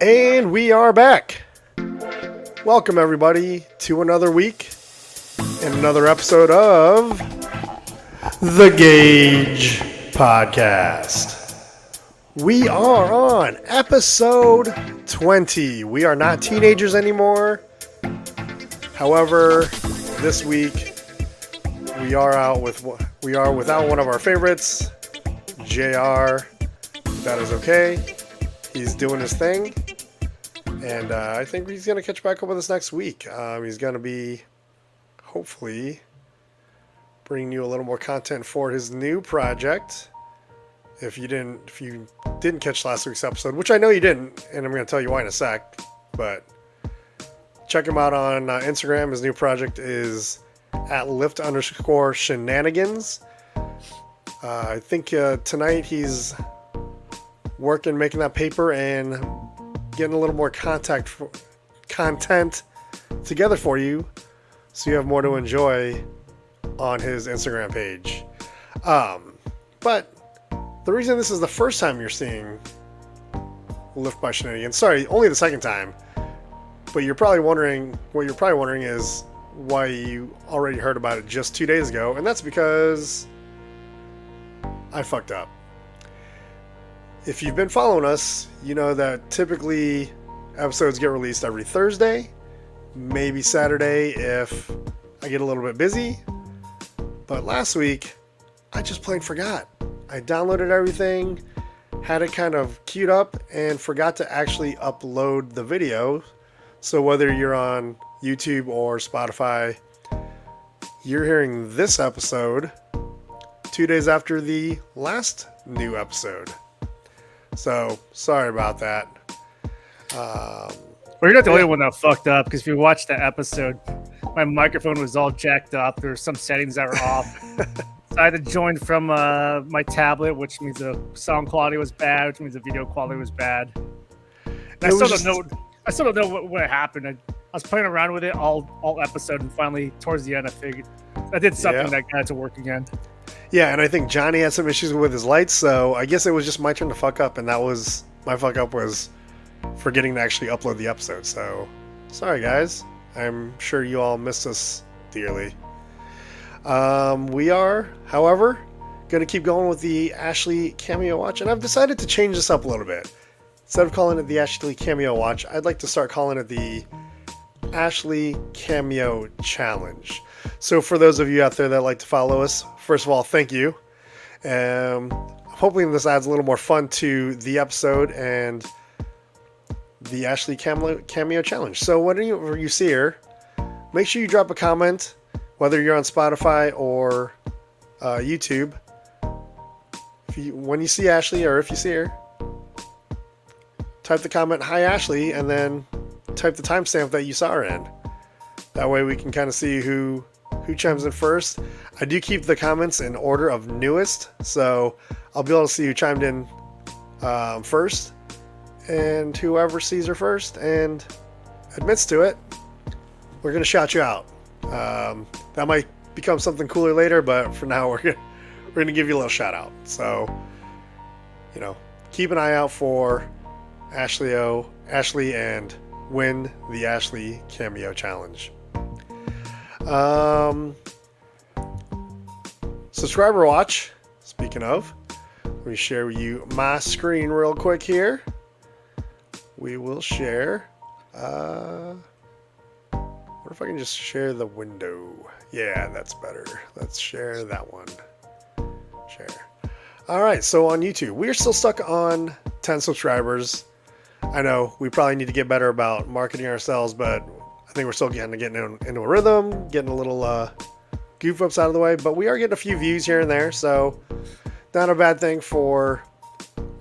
And we are back. Welcome, everybody, to another week and another episode of the GAJ Podcast. We are on episode 20. We are not teenagers anymore. However, this week we are without one of our favorites, JR. That is okay. He's doing his thing. And I think he's going to catch back up with us next week. He's going to be, hopefully, bringing you a little more content for his new project. If you didn't catch last week's episode, which I know you didn't, and I'm going to tell you why in a sec, but check him out on Instagram. His new project is at lift_shenanigans. I think tonight he's making that paper and getting a little more content together for you, so you have more to enjoy on his Instagram page. But the reason this is the first time you're seeing Lift by Shenanigans, sorry, only the second time, but what you're probably wondering is why you already heard about it just 2 days ago, and that's because I fucked up. If you've been following us, you know that typically episodes get released every Thursday, maybe Saturday if I get a little bit busy. But last week, I just plain forgot. I downloaded everything, had it kind of queued up, and forgot to actually upload the video. So whether you're on YouTube or Spotify, you're hearing this episode 2 days after the last new episode. So, sorry about that. Well, you're not the only one that fucked up, because if you watched the episode, my microphone was all jacked up. There were some settings that were off. So I had to join from my tablet, which means the sound quality was bad, which means the video quality was bad. And I still don't know what happened. I was playing around with it all episode, and finally, towards the end, I figured I did something that got it to work again. Yeah, and I think Johnny had some issues with his lights, so I guess it was just my turn to fuck up, and that was my fuck up was forgetting to actually upload the episode. So, sorry guys. I'm sure you all missed us dearly. We are, however, going to keep going with the Ashley Cameo Watch, and I've decided to change this up a little bit. Instead of calling it the Ashley Cameo Watch, I'd like to start calling it the Ashley Cameo Challenge. So for those of you out there that like to follow us, first of all, thank you. I'm hoping this adds a little more fun to the episode and the Ashley Cameo Challenge. So whenever you see her, make sure you drop a comment, whether you're on Spotify or YouTube. When you see Ashley, or if you see her, type the comment, "Hi Ashley," and then type the timestamp that you saw her in. That way we can kind of see who chimes in first. I do keep the comments in order of newest, so I'll be able to see who chimed in first, and whoever sees her first and admits to it, we're going to shout you out. That might become something cooler later, but for now we're going to give you a little shout out. So, keep an eye out for Ashley and win the Ashley Cameo Challenge. Subscriber watch. Speaking of, let me share with you my screen real quick here. We will share. What if I can just share the window? Yeah, that's better. Let's share that one. Share. All right, so on YouTube, we're still stuck on 10 subscribers. I know we probably need to get better about marketing ourselves, but I think we're still getting into a rhythm, getting a little goof ups out of the way, but we are getting a few views here and there, so not a bad thing for,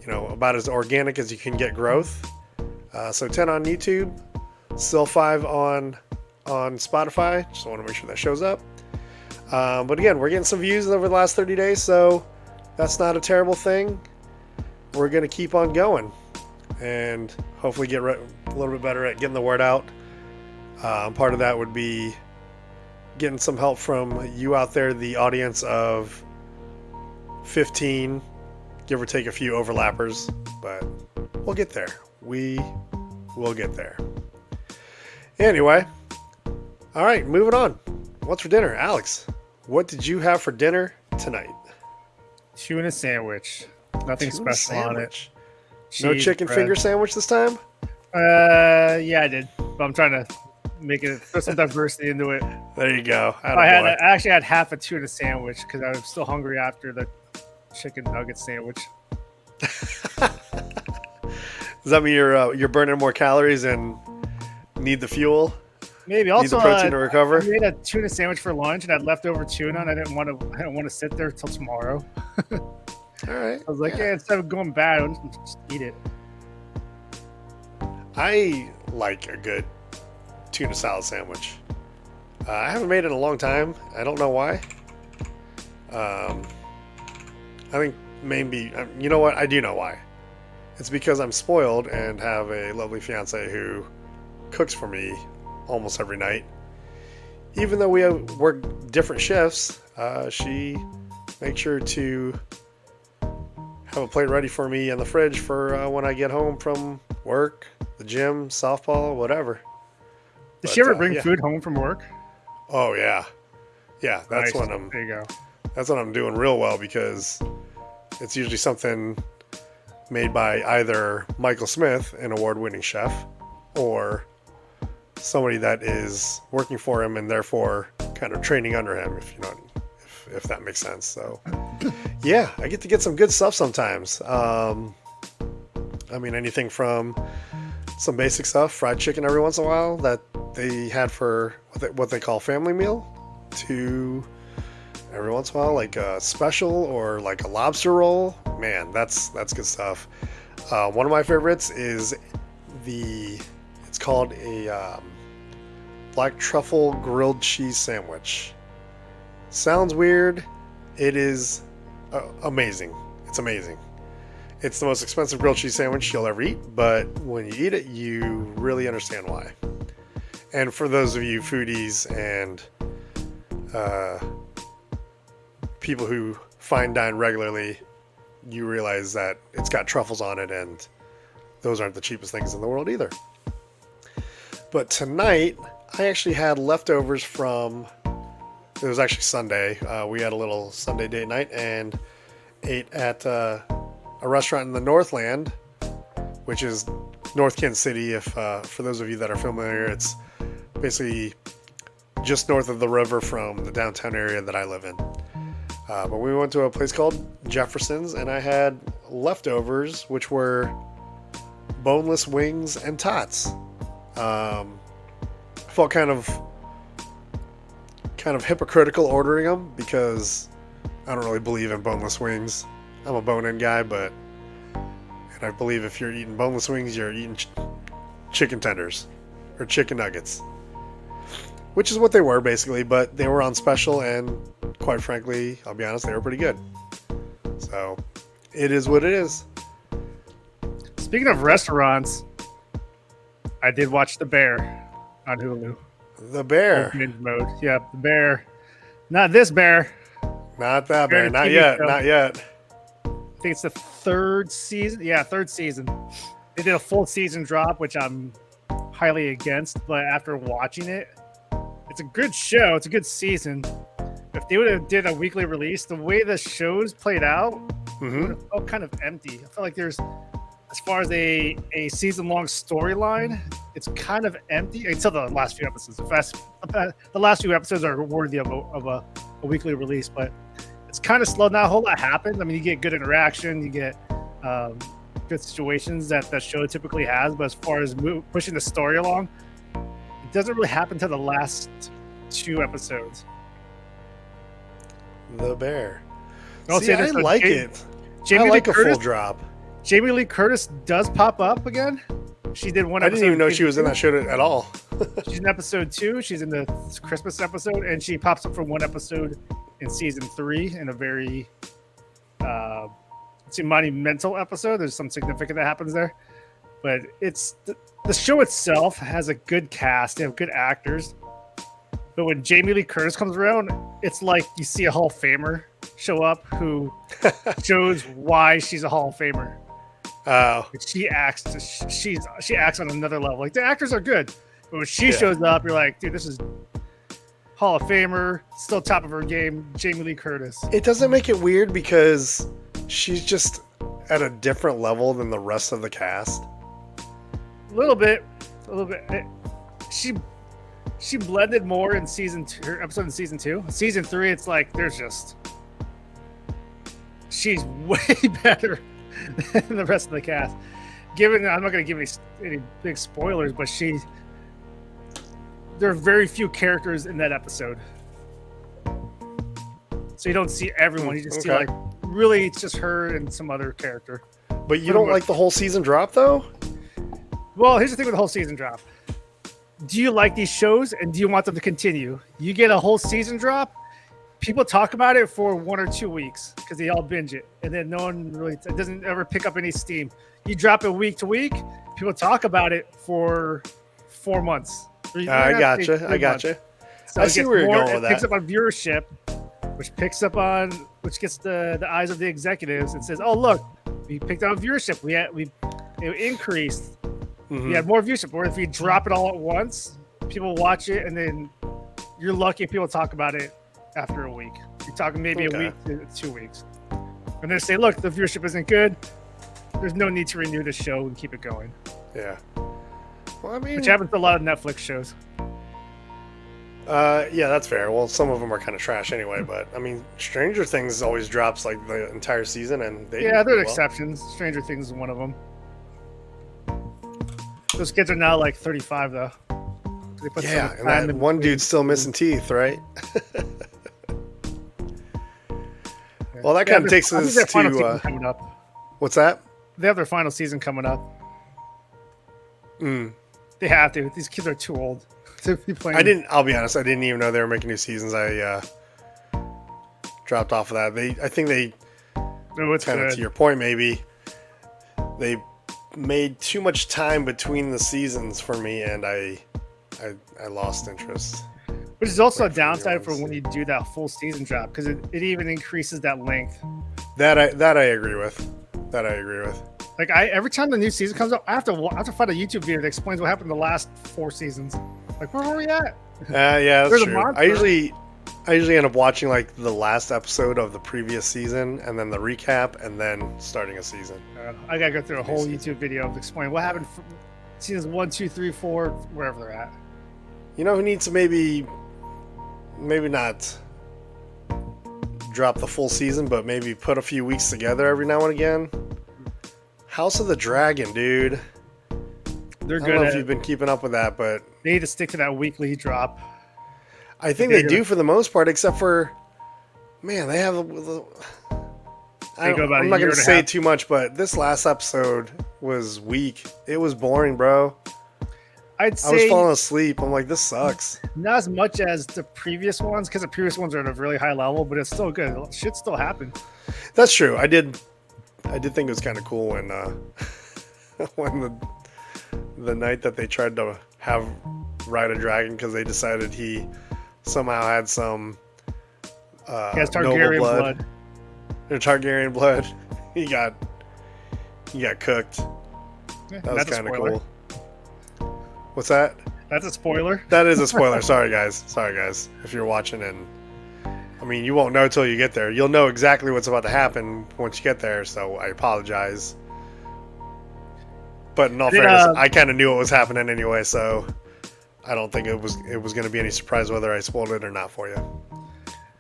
about as organic as you can get growth. So 10 on YouTube, still 5 on Spotify. Just want to make sure that shows up. But again, we're getting some views over the last 30 days, so that's not a terrible thing. We're going to keep on going and hopefully get a little bit better at getting the word out. Part of that would be getting some help from you out there, the audience of 15, give or take a few overlappers, but we'll get there. We we'll get there. Anyway, all right, moving on. What's for dinner? Alex, what did you have for dinner tonight? Tuna sandwich. Nothing special on it. No chicken finger sandwich this time? Yeah, I did. But I'm trying to make it, throw some diversity into it. There you go. I actually had half a tuna sandwich because I was still hungry after the chicken nugget sandwich. Does that mean you're burning more calories and need the fuel? Maybe. Also, need the protein to recover. I made a tuna sandwich for lunch and I had leftover tuna, and I didn't want to sit there till tomorrow. All right. I was like, yeah, instead of going bad, I'll just eat it. I like a good tuna salad sandwich. I haven't made it in a long time. I don't know why. I think maybe, you know what? I do know why. It's because I'm spoiled and have a lovely fiance who cooks for me almost every night. Even though we work different shifts, she makes sure to have a plate ready for me in the fridge for when I get home from work, the gym, softball, whatever. Does she ever bring food home from work? Oh yeah, yeah. That's nice. when there you go. That's when I'm doing real well, because it's usually something made by either Michael Smith, an award-winning chef, or somebody that is working for him and therefore kind of training under him, if that makes sense. So yeah, I get to get some good stuff sometimes. I mean, anything from some basic stuff, fried chicken every once in a while that they had for what they call family meal, to every once in a while like a special or like a lobster roll. Man, that's good stuff. One of my favorites is it's called a black truffle grilled cheese sandwich. Sounds weird. It is amazing. It's amazing. It's the most expensive grilled cheese sandwich you'll ever eat, but when you eat it, you really understand why. And for those of you foodies and people who fine dine regularly, you realize that it's got truffles on it, and those aren't the cheapest things in the world either. But tonight, I actually had leftovers from, it was actually Sunday. We had a little Sunday date night and ate at a restaurant in the Northland, which is North Kansas City. If for those of you that are familiar, it's basically just north of the river from the downtown area that I live in. But we went to a place called Jefferson's, and I had leftovers, which were boneless wings and tots. Felt kind of hypocritical ordering them, because I don't really believe in boneless wings. I'm a bone-in guy, and I believe if you're eating boneless wings, you're eating chicken tenders or chicken nuggets, which is what they were basically. But they were on special, and quite frankly, I'll be honest, they were pretty good. So it is what it is. Speaking of restaurants, I did watch The Bear on Hulu. The Bear. Open mode. Yeah, The Bear. Not this bear. Not that bear. Not yet. Show. Not yet. I think it's the third season. Yeah, third season. They did a full season drop, which I'm highly against. But after watching it, it's a good show. It's a good season. If they would have did a weekly release, the way the shows played out, it would have felt kind of empty. I feel like there's, as far as a season-long storyline, it's kind of empty until the last few episodes. The last few episodes are worthy of a weekly release, but it's kind of slow. Not a whole lot happens. I mean, you get good interaction, you get good situations that the show typically has, but as far as pushing the story along, it doesn't really happen to the last 2 episodes. The Bear. See, I like it. Jamie I like Lee a Curtis, full drop. Jamie Lee Curtis does pop up again. She did one episode. I didn't even know she was in that show at all. She's in episode 2. She's in the Christmas episode, and she pops up for one episode in season 3 in a very monumental episode. There's some significant that happens there, but it's the show itself has a good cast. They have good actors, but when Jamie Lee Curtis comes around, it's like you see a Hall of Famer show up who shows why she's a Hall of Famer. Oh, But she acts on another level. Like the actors are good, but when she shows up, you're like, dude, this is Hall of Famer, still top of her game, Jamie Lee Curtis. it doesn't make it weird because she's just at a different level than the rest of the cast. A little bit. She blended more in her episode in season 2. Season 3, it's like she's way better than the rest of the cast. I'm not going to give any big spoilers, but there are very few characters in that episode, so you don't see everyone. You just see like really it's just her and some other character. But you don't like the whole season drop though? Well, here's the thing with the whole season drop. Do you like these shows and do you want them to continue? You get a whole season drop, people talk about it for 1 or 2 weeks because they all binge it, and then no one really it doesn't ever pick up any steam. You drop it week to week, people talk about it for 4 months. I gotcha. So I see where you're going with that. It picks up on viewership, which gets the eyes of the executives and says, "Oh, look, we picked up viewership. It increased. We had more viewership." Or if you drop it all at once, people watch it, and then you're lucky if people talk about it after a week. You're talking maybe a week to 2 weeks, and they say, "Look, the viewership isn't good. There's no need to renew the show and keep it going." Yeah. Well, I mean, which happens to a lot of Netflix shows. Yeah, that's fair. Well, some of them are kind of trash anyway, but I mean, Stranger Things always drops like the entire season, and there are exceptions. Stranger Things is one of them. Those kids are now like 35 though. They put and that one dude's still missing teeth, right? Well, that kind of takes us to coming up. What's that? They have their final season coming up. They have to. These kids are too old to be playing. I'll be honest. I didn't even know they were making new seasons. I dropped off of that. I think they kind of to your point. Maybe they made too much time between the seasons for me, and I lost interest. Which is also a downside for when you do that full season drop, because it even increases that length. That I agree with. Like every time the new season comes up, I have to find a YouTube video that explains what happened in the last 4 seasons. Like, where were we at? Yeah, that's true. I usually end up watching like the last episode of the previous season, and then the recap, and then starting a season. I gotta go through a whole YouTube video of explaining what happened from seasons 1, 2, 3, 4, wherever they're at. You know who needs to maybe not drop the full season, but maybe put a few weeks together every now and again? House of the Dragon, dude. They're good. I don't know if you've been keeping up with that, but they need to stick to that weekly drop. I think they do for the most part, except for, man, they have. I'm not going to say too much, but this last episode was weak. It was boring, bro. I was falling asleep. I'm like, this sucks. Not as much as the previous ones, because the previous ones are at a really high level, but it's still good. Shit still happened. That's true. I did think it was kind of cool when when the night that they tried to have ride a dragon, because they decided he somehow had some Targaryen blood. Targaryen blood. He got cooked. Yeah, that was kind of cool. What's that? That's a spoiler. That is a spoiler. Sorry guys. If you're watching, and I mean, you won't know till you get there. You'll know exactly what's about to happen once you get there. So I apologize. But in all fairness, I kind of knew what was happening anyway, so I don't think it was going to be any surprise whether I spoiled it or not for you.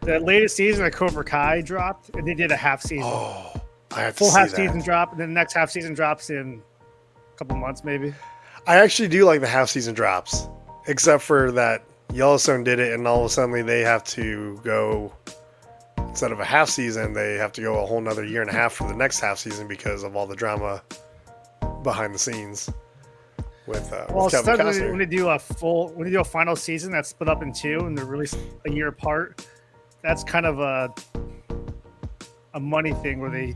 The latest season of Cobra Kai dropped, and they did a half season. Oh, I have to full see half that. Season drop, and then the next half season drops in a couple months, maybe. I actually do like the half season drops, except for that Yellowstone did it, and all of a sudden they have to go, instead of a half season, they have to go a whole nother year and a half for the next half season because of all the drama behind the scenes with Kevin Costner. When they do a final season that's split up in 2 and they're released a year apart, that's kind of a money thing where they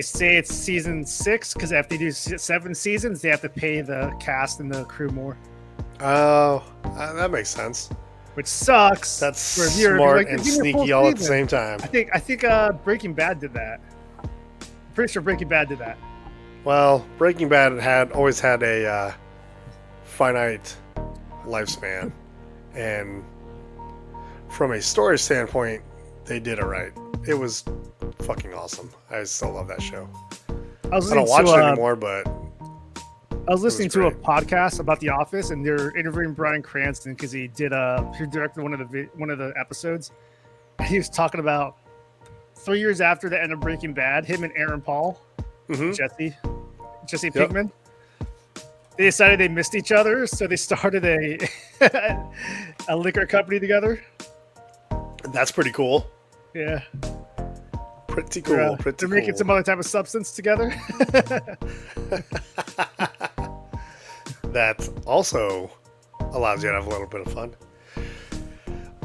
say it's season 6 because if they do 7 seasons, they have to pay the cast and the crew more. Oh, that makes sense. Which sucks. That's smart and sneaky all at the same time. I think Breaking Bad did that. I'm pretty sure Breaking Bad did that. Well, Breaking Bad had always had a finite lifespan, and from a story standpoint, they did it right. It was fucking awesome. I still love that show. I don't watch it anymore, but I was listening to a podcast about The Office, and they're interviewing Bryan Cranston because he directed one of the episodes. He was talking about 3 years after the end of Breaking Bad, him and Aaron Paul, Jesse Pinkman, they decided they missed each other, so they started a liquor company together. That's pretty cool. Yeah. Pretty cool. They're making some other type of substance together. That also allows you to have a little bit of fun.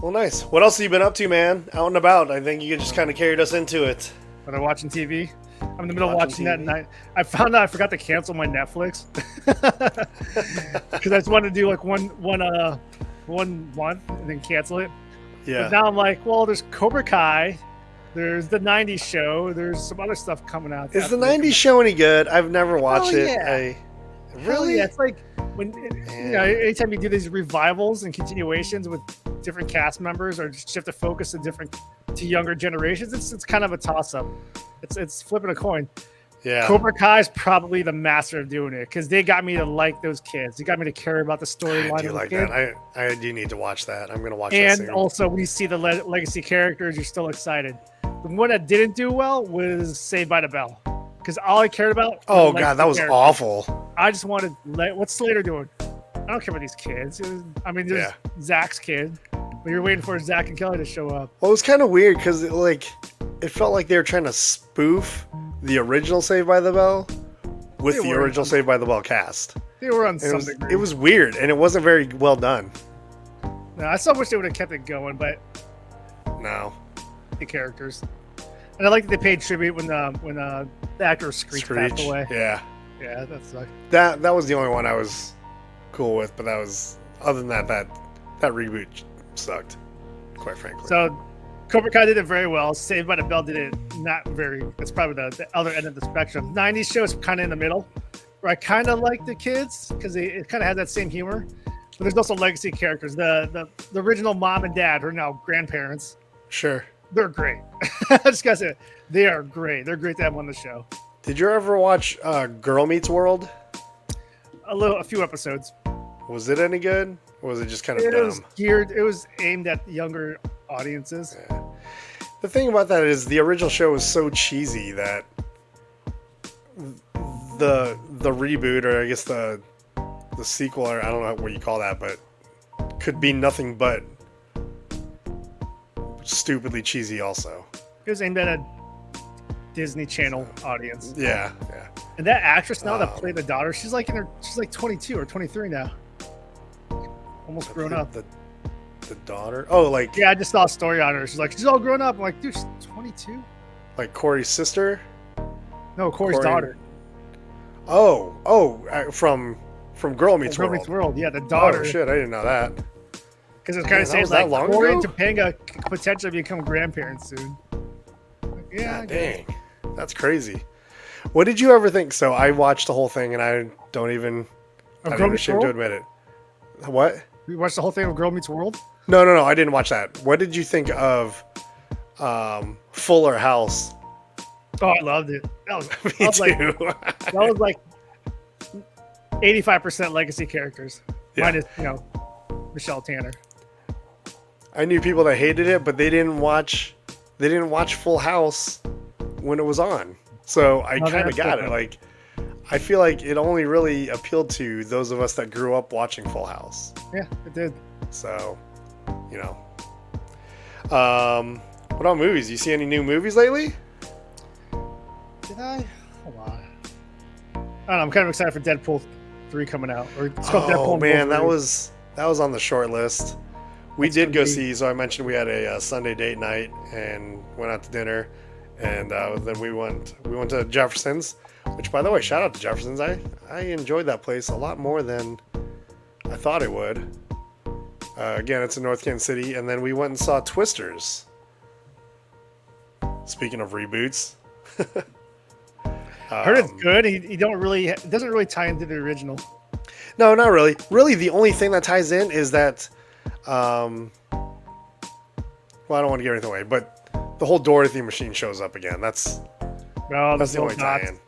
Well, nice. What else have you been up to, man? Out and about. I think you just kind of carried us into it. When I'm watching TV, I'm in the middle of watching that night. I found out I forgot to cancel my Netflix because I just wanted to do like one month and then cancel it. Yeah. But now I'm like, well, there's Cobra Kai. There's the 90s show. There's some other stuff coming out. Is the 90s show any good? I've never watched it. Really? Yeah, it's like when anytime you do these revivals and continuations with different cast members or just shift the focus to younger generations, it's kind of a toss-up. It's flipping a coin. Yeah. Cobra Kai is probably the master of doing it because they got me to like those kids. They got me to care about the storyline. I do like that. I do need to watch that. I'm going to watch that and soon. Also, when you see the legacy characters, you're still excited. The one that didn't do well was Saved by the Bell. Because all I cared about... Oh, God, that was awful. I just wanted... What's Slater doing? I don't care about these kids. There's Zach's kid. But you're waiting for Zach and Kelly to show up. Well, it was kind of weird because it felt like they were trying to spoof the original Saved by the Bell with the original Saved by the Bell cast. They were on some degree. It was weird, and it wasn't very well done. No, I still wish they would have kept it going, but... No. The characters. And I like that they paid tribute when the actor Screech passed away. Yeah, that sucked. That was the only one I was cool with, but that was other than that reboot sucked, quite frankly. So Cobra Kai did it very well. Saved by the Bell did it not very. It's probably the other end of the spectrum. 90s show is kind of in the middle, where I kind of like the kids because it kind of has that same humor. But there's also legacy characters. The original mom and dad are now grandparents. Sure. They're great. I just gotta say, they are great. They're great to have on the show. Did you ever watch Girl Meets World? A few episodes. Was it any good? Or was it just kind of dumb? It was aimed at younger audiences. Yeah. The thing about that is the original show was so cheesy that the reboot, or I guess the sequel, or I don't know what you call that, but could be nothing but stupidly cheesy also. It was aimed at a Disney Channel audience. Yeah. And that actress now that played the daughter, she's like 22 or 23 now. Almost grown up. The daughter? Oh, like... Yeah, I just saw a story on her. She's like, she's all grown up. I'm like, dude, she's 22? Like Corey's sister? No, Corey's daughter. From Girl Meets World. Girl Meets World, yeah, the daughter. Oh, shit, I didn't know that. Because it's kind of saying like Corey and Topanga could potentially become grandparents soon. Like, yeah, God, dang. That's crazy. What did you ever think? So I watched the whole thing, and I'm ashamed to admit it. What? You watched the whole thing of Girl Meets World? No, I didn't watch that. What did you think of Fuller House? Oh, I loved it. That was That was like 85% legacy characters. Yeah. Minus, Michelle Tanner. I knew people that hated it, but they didn't watch Full House when it was on. So I kind of got it. Like, I feel like it only really appealed to those of us that grew up watching Full House. Yeah, it did. So, what about movies? You see any new movies lately? Did I? Hold on. I don't know. I'm kind of excited for Deadpool 3 coming out. Or it's called Deadpool. Oh man, that was on the short list. We did go see. So I mentioned we had a Sunday date night and went out to dinner, and then we went to Jefferson's. Which, by the way, shout out to Jefferson's. I enjoyed that place a lot more than I thought it would. Again, it's in North Kansas City, and then we went and saw Twisters. Speaking of reboots, Heard it's good. He doesn't really tie into the original. No, not really. Really, the only thing that ties in is that, well, I don't want to give anything away, but the whole Dorothy machine shows up again. That's the only tie-in.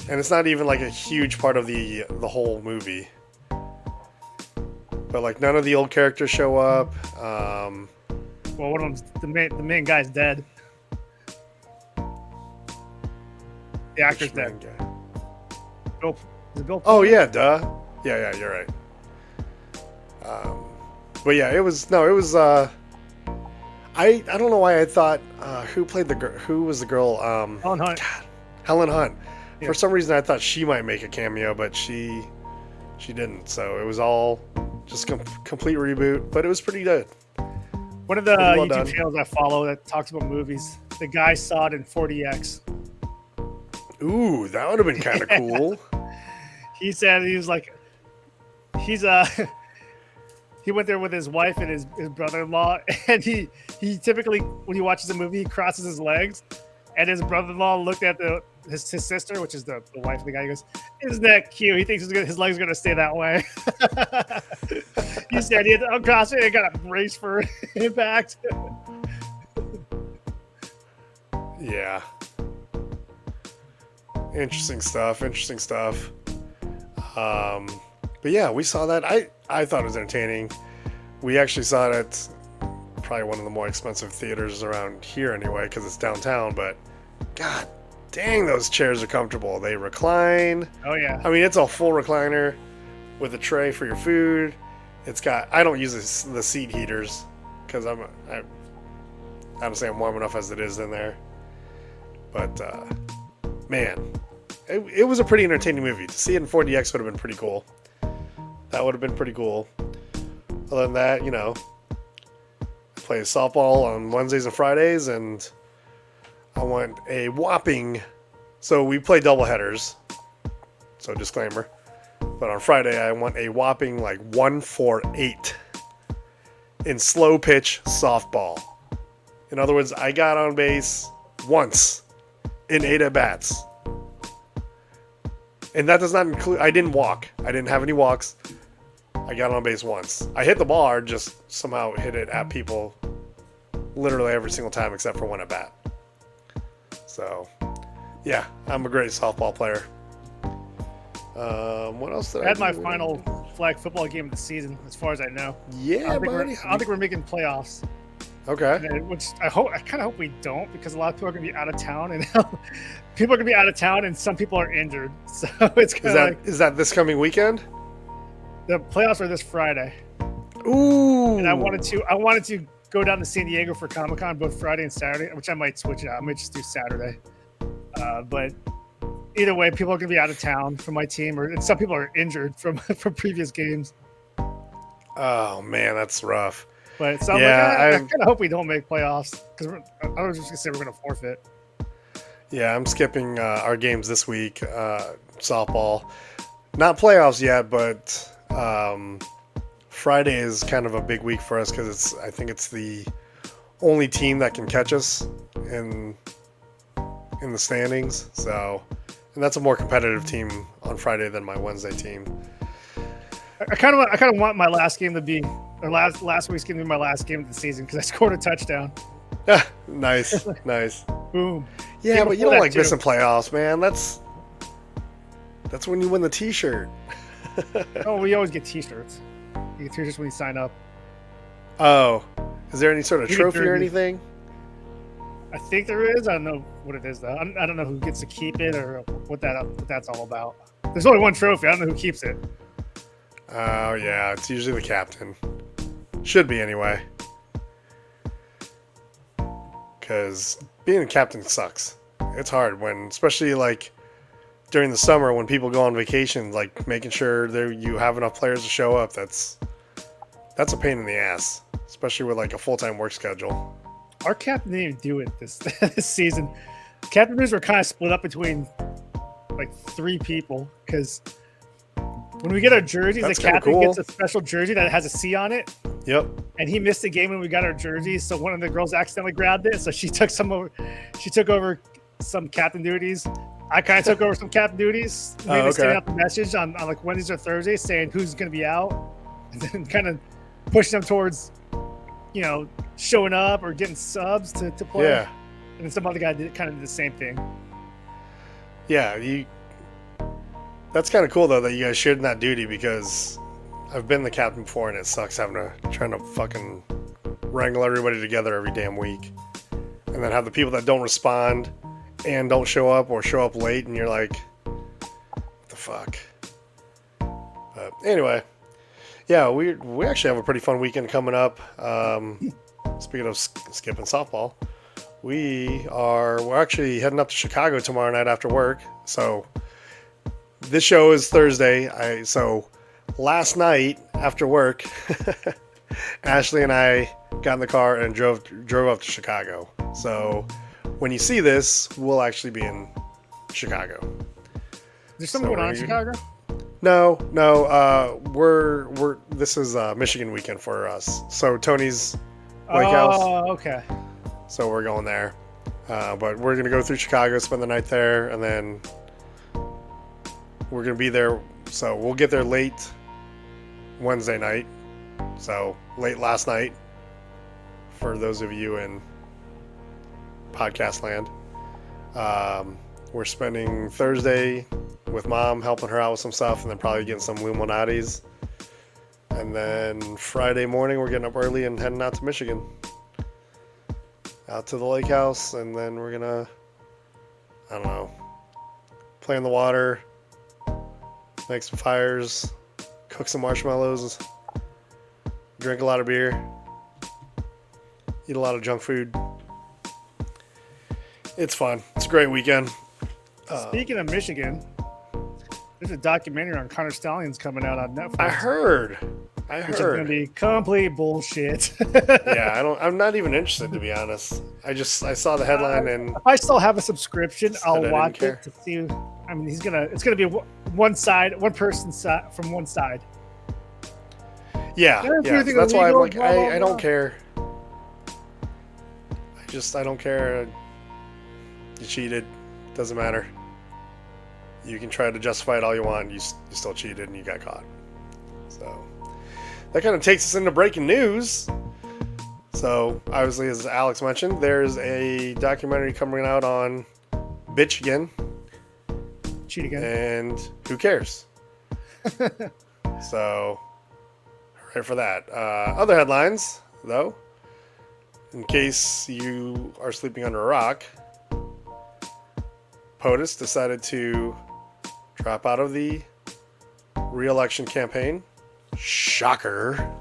And it's not even like a huge part of the whole movie. But like none of the old characters show up. Well, one of them's the main guy's dead. The actor's dead. Bill. Is it Bill? Oh yeah, duh. Yeah, you're right. But yeah, it was. I don't know why I thought who was the girl? Helen Hunt. God, Helen Hunt. Yeah. For some reason, I thought she might make a cameo, but she didn't. So it was all just complete reboot. But it was pretty good. One of the YouTube channels I follow that talks about movies, the guy saw it in 40X. Ooh, that would have been kind of cool. He said he went there with his wife and his brother-in-law, and he typically, when he watches a movie, he crosses his legs, and his brother-in-law looked at his sister, which is the wife of the guy. He goes, "Isn't that cute?" He thinks his legs are going to stay that way. He said he had to uncross it and got a brace for impact. Yeah. Interesting stuff. But yeah, we saw that. I thought it was entertaining. We actually saw it at probably one of the more expensive theaters around here anyway, because it's downtown. But god dang, those chairs are comfortable. They recline. Oh yeah. I mean, it's a full recliner with a tray for your food. It's got. I don't use the seat heaters because honestly I'm warm enough as it is in there. But man, it was a pretty entertaining movie. To see it in 4DX would have been pretty cool. That would have been pretty cool. Other than that, I play softball on Wednesdays and Fridays, and I went a whopping. So we play doubleheaders. So disclaimer. But on Friday, I went a whopping 1 for 8 in slow pitch softball. In other words, I got on base once in 8 at bats. And that does not include, I didn't walk. I didn't have any walks. I got on base once. I hit the ball hard, just somehow hit it at people literally every single time except for one at bat. So, yeah, I'm a great softball player. What else did I had do? my final flag football game of the season, as far as I know. Yeah, buddy. I don't think we're making playoffs. Okay. Which I kind of hope we don't, because a lot of people are going to be out of town, and people are going to be out of town, and some people are injured. So it's kind of is that this coming weekend? The playoffs are this Friday. Ooh. And I wanted to go down to San Diego for Comic-Con both Friday and Saturday, which I might switch it out. I might just do Saturday. But either way, people are going to be out of town from my team, and some people are injured from previous games. Oh man, that's rough. But so I kind of hope we don't make playoffs, because I was just going to say we're going to forfeit. Yeah, I'm skipping our games this week. Softball, not playoffs yet, but Friday is kind of a big week for us because I think it's the only team that can catch us in the standings. So, and that's a more competitive team on Friday than my Wednesday team. I kind of want my last game to be, or last week's game to be my last game of the season, because I scored a touchdown. Nice. Boom. Yeah, but you don't like missing playoffs, man. That's when you win the T-shirt. Oh, we always get T-shirts. You get T-shirts when you sign up. Oh, is there any sort of trophy or anything? I think there is. I don't know what it is though. I don't know who gets to keep it or what that's all about. There's only one trophy. I don't know who keeps it. Oh yeah, it's usually the captain. Should be anyway. Because being a captain sucks. It's hard especially during the summer when people go on vacation, making sure you have enough players to show up. That's a pain in the ass, especially with a full-time work schedule. Our captain didn't even do it this season. Captain moves were kind of split up between 3 people, because when we get our jerseys, the captain gets a special jersey that has a C on it. Yep. And he missed the game when we got our jerseys, so one of the girls accidentally grabbed it. So she took over some captain duties. I kind of took over some captain duties. Maybe okay. sending out the message on like Wednesdays or Thursdays saying who's going to be out, and then kind of pushing them towards, showing up or getting subs to play. Yeah. And then some other guy did the same thing. Yeah, that's kind of cool though that you guys shared in that duty, because I've been the captain before and it sucks trying to fucking wrangle everybody together every damn week, and then have the people that don't respond and don't show up or show up late, and you're like, what the fuck? But anyway, yeah, we actually have a pretty fun weekend coming up. Speaking of skipping softball, we're actually heading up to Chicago tomorrow night after work. So this show is Thursday. So last night after work, Ashley and I got in the car and drove up to Chicago. So when you see this, we'll actually be in Chicago. Is there something going on in Chicago? No. This is Michigan weekend for us. So Tony's lake house. Oh, okay. So we're going there. But we're going to go through Chicago, spend the night there, and then we're going to be there. So we'll get there late Wednesday night. So late last night for those of you in podcast land. We're spending Thursday with Mom, helping her out with some stuff, and then probably getting some Illuminatis. And then Friday morning, we're getting up early and heading out to Michigan. Out to the lake house, and then we're gonna, I don't know, play in the water, make some fires, cook some marshmallows, drink a lot of beer, eat a lot of junk food. It's fun. It's a great weekend. Speaking of Michigan, there's a documentary on Connor Stallions coming out on Netflix. I heard. Which is going to be complete bullshit. Yeah, I'm not even interested, to be honest. I saw the headline and if I still have a subscription, I'll watch it to see. I mean, it's gonna be one person from one side. Yeah. That's why I'm like, I don't care. I don't care. You cheated. Doesn't matter. You can try to justify it all you want. You still cheated and you got caught. So that kind of takes us into breaking news. So obviously, as Alex mentioned, there's a documentary coming out on bitch again. Cheat again. And who cares? So, hooray for that. Other headlines, though, in case you are sleeping under a rock, POTUS decided to drop out of the re-election campaign. Shocker.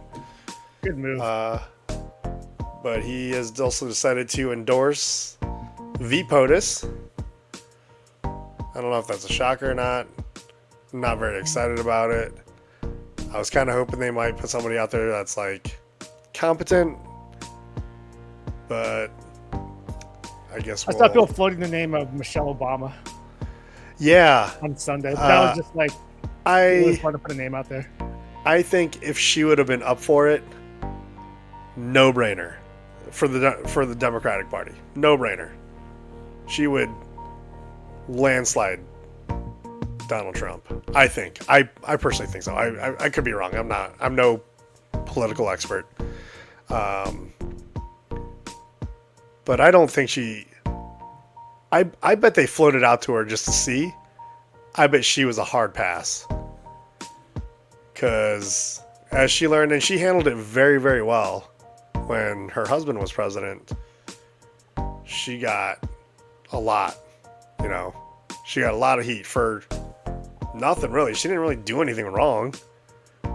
Good move. But he has also decided to endorse the POTUS. I don't know if that's a shocker or not. I'm not very excited about it. I was kind of hoping they might put somebody out there that's like competent, but I guess I saw people floating the name of Michelle Obama. Yeah. On Sunday. That was just like really fun to put a name out there. I think if she would have been up for it, no brainer for the Democratic Party. No brainer. She would landslide Donald Trump. I think. I personally think so. I could be wrong. I'm no political expert. But I don't think she. I bet they floated out to her just to see. I bet she was a hard pass. Because as she learned, and she handled it very, very well when her husband was president, she got a lot. She got a lot of heat for nothing, really. She didn't really do anything wrong.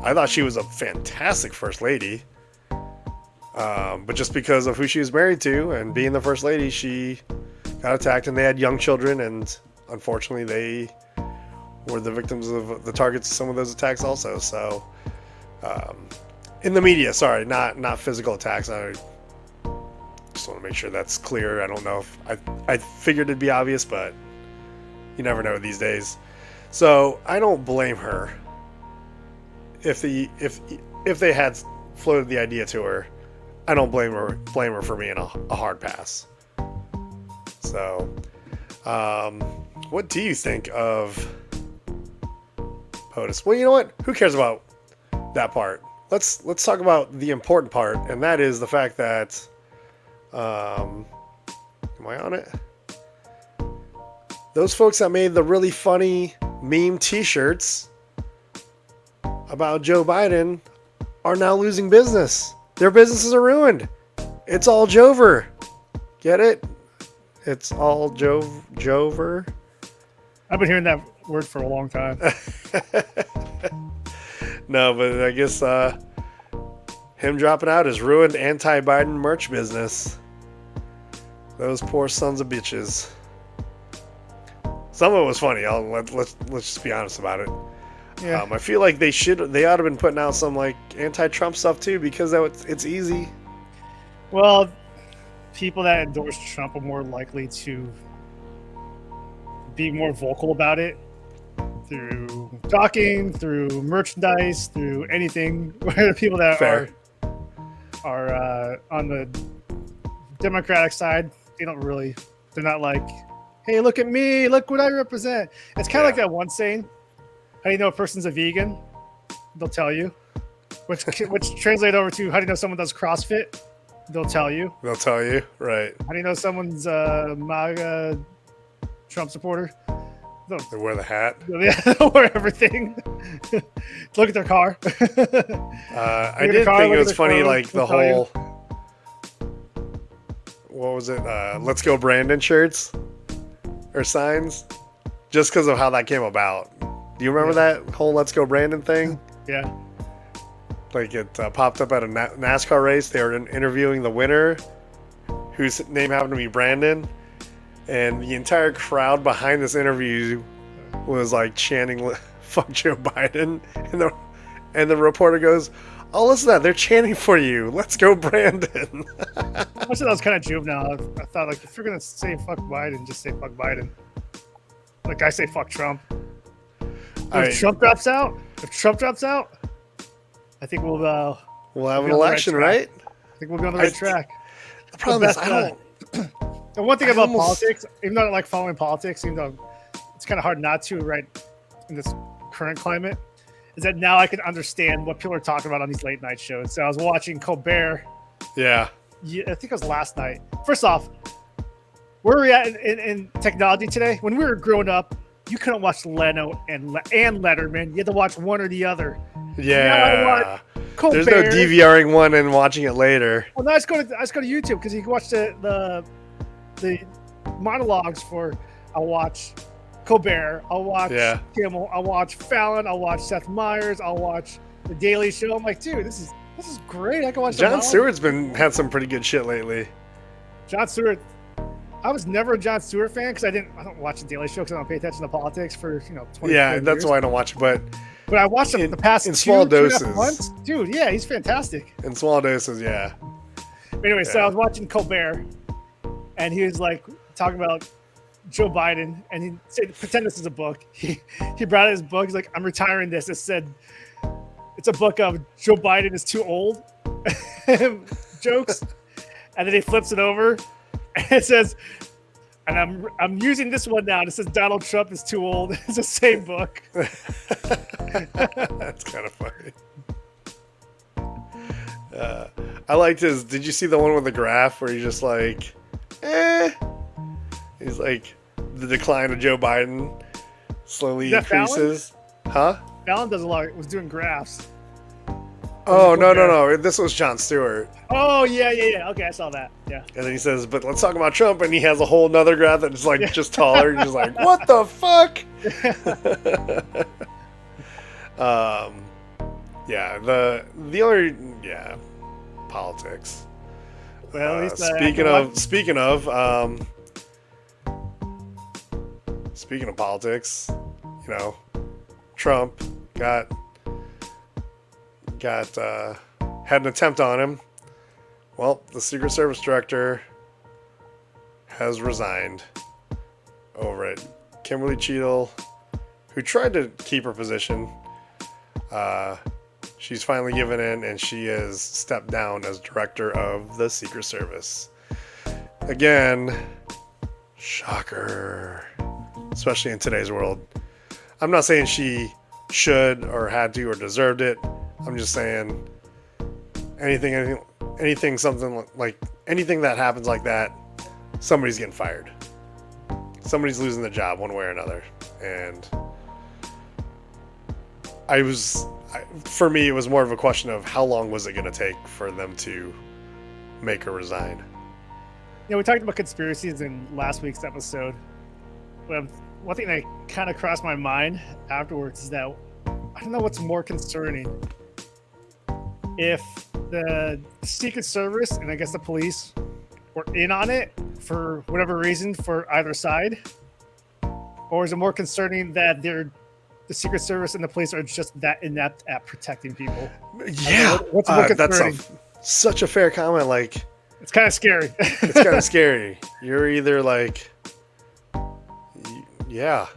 I thought she was a fantastic first lady. But just because of who she was married to and being the first lady, she got attacked, and they had young children, and unfortunately they were the victims of the targets of some of those attacks also. So in the media, sorry, not physical attacks. I just want to make sure that's clear. I don't know if I figured it'd be obvious, but you never know these days. So I don't blame her if they had floated the idea to her. I don't blame her for being a hard pass. So what do you think of POTUS? Well, you know what? Who cares about that part? Let's talk about the important part, and that is the fact that, am I on it? Those folks that made the really funny meme T-shirts about Joe Biden are now losing business. Their businesses are ruined. It's all Jover. Get it? It's all Jover. I've been hearing that word for a long time. No, but I guess him dropping out has ruined anti-Biden merch business. Those poor sons of bitches. Some of it was funny. Let's just be honest about it. Yeah. I feel like they ought to have been putting out some like anti-Trump stuff too, because it's easy. Well, people that endorse Trump are more likely to be more vocal about it through talking, through merchandise, through anything. Where the people that are on the Democratic side, they're not like, hey, look at me, look what I represent. It's kind of like that one saying, how do you know a person's a vegan? They'll tell you. Which translate over to, how do you know someone does CrossFit? They'll tell you. They'll tell you, right. How do you know someone's a MAGA Trump supporter? They wear the hat. They'll wear everything. Look at their car. I did think it was funny, like the whole, what was it? Let's Go Brandon shirts or signs, just because of how that came about. Do you remember that whole Let's Go Brandon thing? Yeah. Like it popped up at a NASCAR race. They were interviewing the winner, whose name happened to be Brandon, and the entire crowd behind this interview was like chanting "Fuck Joe Biden," and the reporter goes, "Oh, listen to that! They're chanting for you. Let's go, Brandon." Much of that was kind of juvenile. I thought, like, if you're gonna say "fuck Biden," just say "fuck Biden." Like I say "fuck Trump." If Trump drops out, I think we'll have an election, right? I think we'll be on the right track. The problem is, I don't. The one thing about politics, even though I don't like following politics, even though it's kind of hard not to, right, in this current climate, is that now I can understand what people are talking about on these late night shows. So I was watching Colbert. Yeah. I think it was last night. First off, where are we at in technology today? When we were growing up, you couldn't watch Leno and Letterman. You had to watch one or the other. Yeah. There's no DVRing one and watching it later. Well, no, I just go to YouTube because you can watch the monologues for. I'll watch Colbert. I'll watch Kimmel. I'll watch Fallon. I'll watch Seth Meyers. I'll watch The Daily Show. I'm like, dude, this is great. I can watch. Jon Stewart's had some pretty good shit lately. Jon Stewart. I was never a Jon Stewart fan because I don't watch The Daily Show because I don't pay attention to politics for 20 Yeah, that's years. why I don't watch it. But I watched him the past in small doses. 2.5 months. Dude, yeah, he's fantastic. In small doses, yeah. Anyway, so I was watching Colbert, and he was like talking about Joe Biden, and he said, pretend this is a book. He brought out his book. He's like, I'm retiring this. It said, it's a book of Joe Biden is too old jokes. And then he flips it over, and it says, and I'm using this one now. And it says Donald Trump is too old. It's the same book. That's kind of funny. I liked his. Did you see the one with the graph where he's just like, He's like, the decline of Joe Biden slowly increases. Fallon? Huh? Fallon does a lot. Was doing graphs. Oh, no. This was Jon Stewart. Oh, yeah. Okay, I saw that. Yeah. And then he says, but let's talk about Trump. And he has a whole nother graph that's like just taller. You're just like, what the fuck? Yeah, the other, politics. Well, at least, speaking of politics, Trump had an attempt on him. Well, the Secret Service director has resigned over it. Kimberly Cheadle, who tried to keep her position, she's finally given in, and she has stepped down as director of the Secret Service. Again, shocker. especially in today's world. I'm not saying she should or had to or deserved it. I'm just saying anything, something like anything that happens like that, somebody's getting fired. Somebody's losing the job one way or another. And for me, it was more of a question of how long was it going to take for them to make her resign. Yeah, we talked about conspiracies in last week's episode. But one thing that kind of crossed my mind afterwards is that I don't know what's more concerning. If the Secret Service and I guess the police were in on it for whatever reason for either side, or is it more concerning that the Secret Service and the police are just that inept at protecting people? Yeah, what's more concerning? That's such a fair comment. Like, it's kind of scary. It's kind of scary. You're either like, yeah.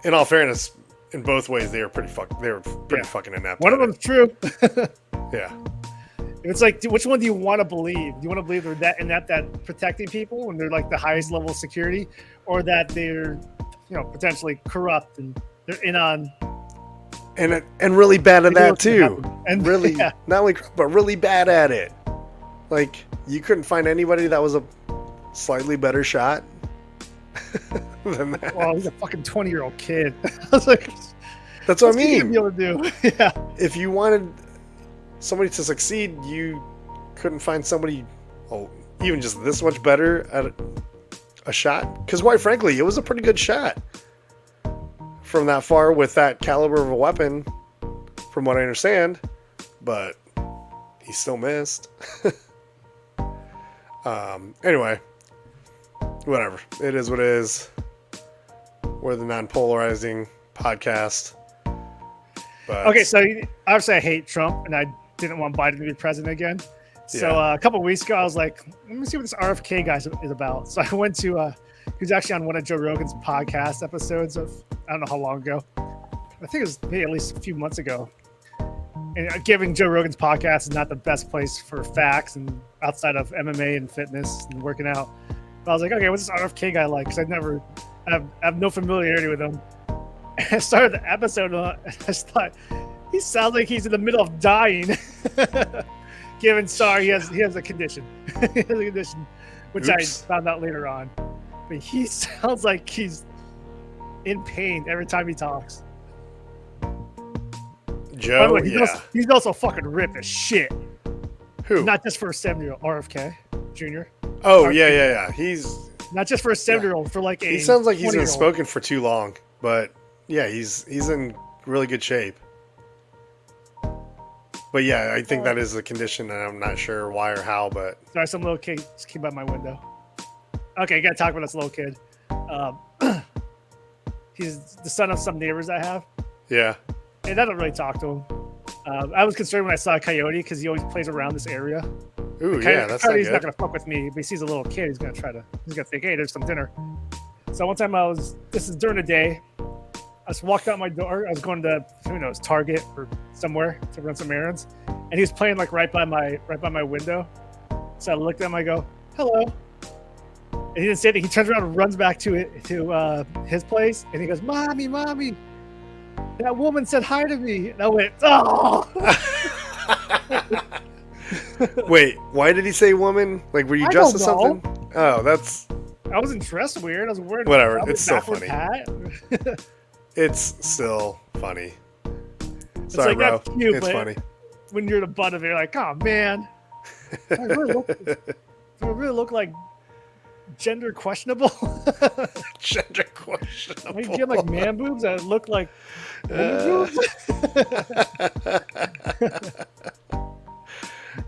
In all fairness, in both ways, they were pretty fucking inept. One of them's true. Yeah. It's like, which one do you want to believe? Do you want to believe they're that inept at protecting people when they're like the highest level of security, or that they're, potentially corrupt and they're in on, and really bad at that too, and really not only but really bad at it. Like, you couldn't find anybody that was a slightly better shot than that. Well, he's a fucking 20-year-old kid. I was like, that's what I mean. Be able to do. Yeah. If you wanted somebody to succeed, you couldn't find somebody, even just this much better at a shot. Because quite frankly, it was a pretty good shot from that far with that caliber of a weapon, from what I understand. But he still missed. Anyway, whatever. It is what it is. We're the non-polarizing podcast. But okay, so obviously I hate Trump, and I didn't want Biden to be president again. So a couple of weeks ago, I was like, let me see what this RFK guy is about. So I went to, he was actually on one of Joe Rogan's podcast episodes of, I don't know how long ago. I think it was maybe at least a few months ago. And giving Joe Rogan's podcast is not the best place for facts and outside of MMA and fitness and working out. But I was like, okay, what's this RFK guy like? Because I have no familiarity with him. And I started the episode and I just thought, he sounds like he's in the middle of dying. Given, sorry, he has a condition. He has a condition, which I found out later on. But he sounds like he's in pain every time he talks. Joe, way, he's also fucking ripped as shit. Who? Not just for a 7-year-old, RFK Jr. Oh, RFK. yeah. He's not just for a 7-year-old, for like a He sounds like he's been 20-year-old. spoken for too long. But yeah, he's in really good shape. But yeah, I think that is the condition, and I'm not sure why or how, but... Sorry, some little kid just came by my window. Okay, I gotta talk about this little kid. He's the son of some neighbors I have. Yeah. And I don't really talk to him. I was concerned when I saw a coyote because he always plays around this area. Ooh, yeah, that's not good. He's not gonna fuck with me, but he sees a little kid, he's gonna think, hey, there's some dinner. So one time this is during the day, I just walked out my door. I was going to, Target or somewhere to run some errands, and he was playing like right by my window. So I looked at him. I go, "Hello," and he didn't say anything. He turns around and runs back to his place, and he goes, "Mommy, mommy, that woman said hi to me." And I went, "Oh." Wait, why did he say woman? Like, were you dressed as something? Oh, that's... I wasn't dressed weird. I was wearing whatever. It's still funny. Hat. It's still funny. It's Sorry, like, bro. that's cute, It's funny. When you're the butt of it, you're like, oh man, do I really look like gender questionable? Gender questionable. You get like man boobs that look like woman boobs.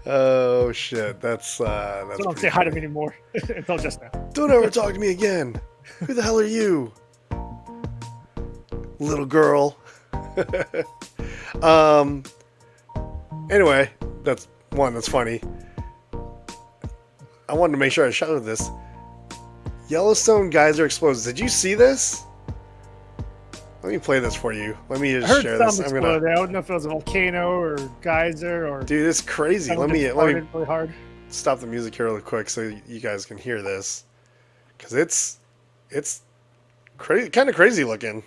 Oh shit, that's So don't say hi to me anymore until just now. Don't ever talk to me again. Who the hell are you, little girl? Anyway, that's funny. I wanted to make sure I shouted this. Yellowstone geyser explodes. Did you see this? Let me play this for you. Let me just share this. I don't know if it was a volcano or geyser or... Dude, it's crazy. Let me really hard. Stop the music here really quick so you guys can hear this. Because it's kind of crazy looking.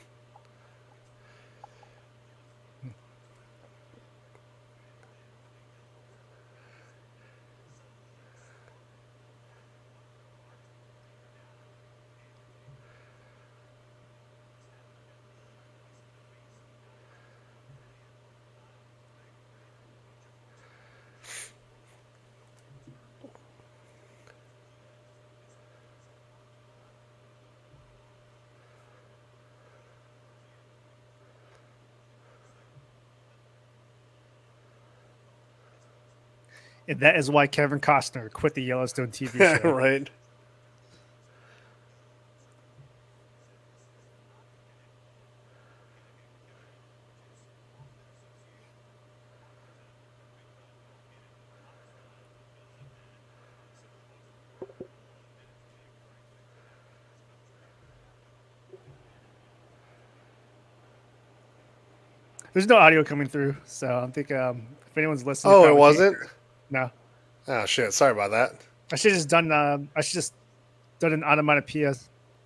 And that is why Kevin Costner quit the Yellowstone TV show. Right. There's no audio coming through, so I think if anyone's listening, Oh, it wasn't? No. Oh shit! Sorry about that. I should have just done. An onomatopoeia.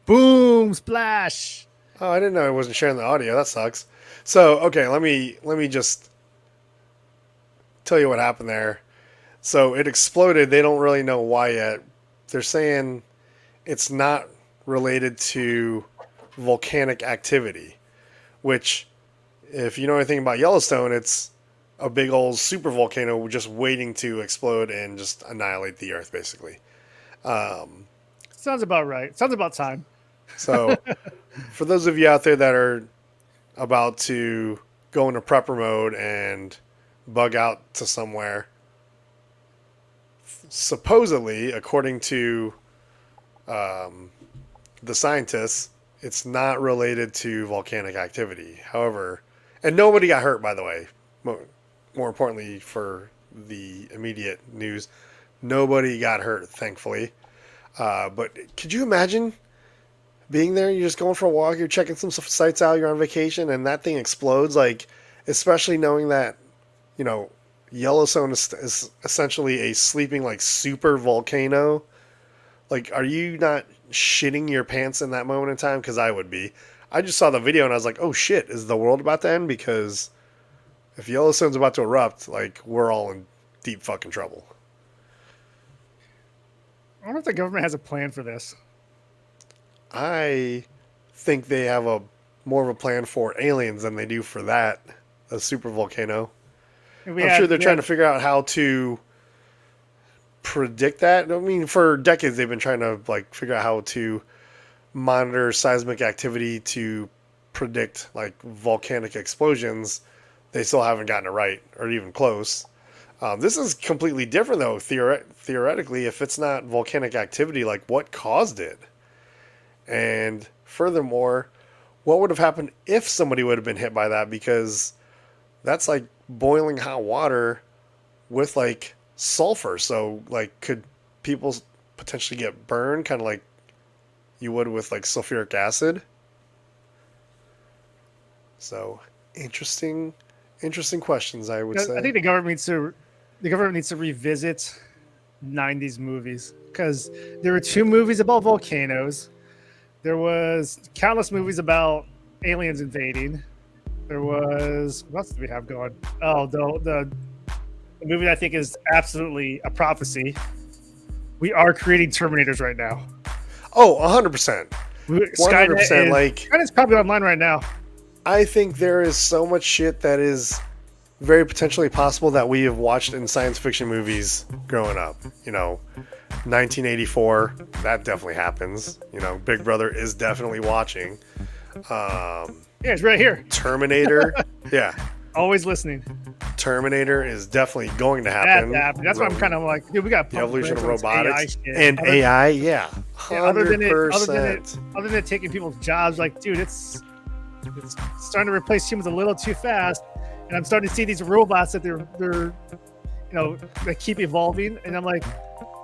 Boom! Splash! Oh, I didn't know I wasn't sharing the audio. That sucks. So okay, let me just tell you what happened there. So it exploded. They don't really know why yet. They're saying it's not related to volcanic activity, which, if you know anything about Yellowstone, it's a big old super volcano just waiting to explode and just annihilate the earth, basically. Sounds about right. Sounds about time. So for those of you out there that are about to go into prepper mode and bug out to somewhere, supposedly, according to the scientists, it's not related to volcanic activity. However, and nobody got hurt, by the way. More importantly, for the immediate news, nobody got hurt, thankfully. But could you imagine being there? You're just going for a walk, you're checking some sites out, you're on vacation, and that thing explodes. Like, especially knowing that, you know, Yellowstone is essentially a sleeping, like, super volcano. Like, are you not shitting your pants in that moment in time? Because I would be. I just saw the video and I was like, oh shit, is the world about to end? Because if Yellowstone's about to erupt, like, we're all in deep fucking trouble. I wonder if the government has a plan for this. I think they have more of a plan for aliens than they do for that, a super volcano. I'm sure they're trying to figure out how to predict that. I mean, for decades they've been trying to, like, figure out how to monitor seismic activity to predict, like, volcanic explosions. They still haven't gotten it right, or even close. This is completely different, though. Theoretically, if it's not volcanic activity, like, what caused it? And furthermore, what would have happened if somebody would have been hit by that? Because that's like boiling hot water with, like, sulfur. So, like, could people potentially get burned, kind of like you would with, like, sulfuric acid? So, interesting questions, I would say. I think the government needs to revisit 90s movies, because there were 2 movies about volcanoes. There was countless movies about aliens invading. There was, what else do we have going? Oh, the movie that I think is absolutely a prophecy. We are creating Terminators right now. Oh, 100%. 100%. Like, Skynet's probably online right now. I think there is so much shit that is very potentially possible that we have watched in science fiction movies growing up. You know, 1984, that definitely happens. You know, Big Brother is definitely watching. Yeah, it's right here. Terminator, yeah. Always listening. Terminator is definitely going to happen. That's why I'm kind of like, dude, we got the evolution of robotics and AI, yeah. 100%. Other than it taking people's jobs, like, dude, it's starting to replace humans a little too fast. And I'm starting to see these robots that they're they keep evolving, and I'm like,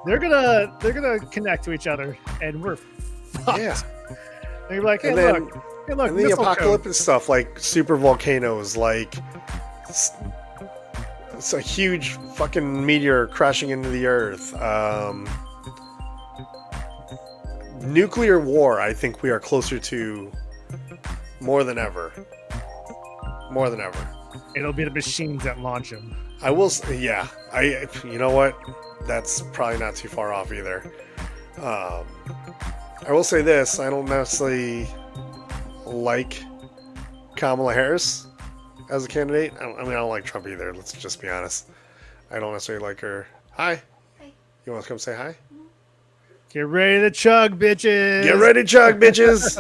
they're gonna connect to each other, and we're fucked. Yeah. And you're like, hey, look. And the apocalyptic stuff, like super volcanoes, like it's a huge fucking meteor crashing into the earth. nuclear war, I think we are closer to more than ever. More than ever. It'll be the machines that launch them. I will. Yeah. You know what? That's probably not too far off either. I will say this: I don't necessarily like Kamala Harris as a candidate. I don't like Trump either. Let's just be honest. I don't necessarily like her. Hi. Hi. You want to come say hi? Get ready to chug, bitches. Get ready to chug, bitches.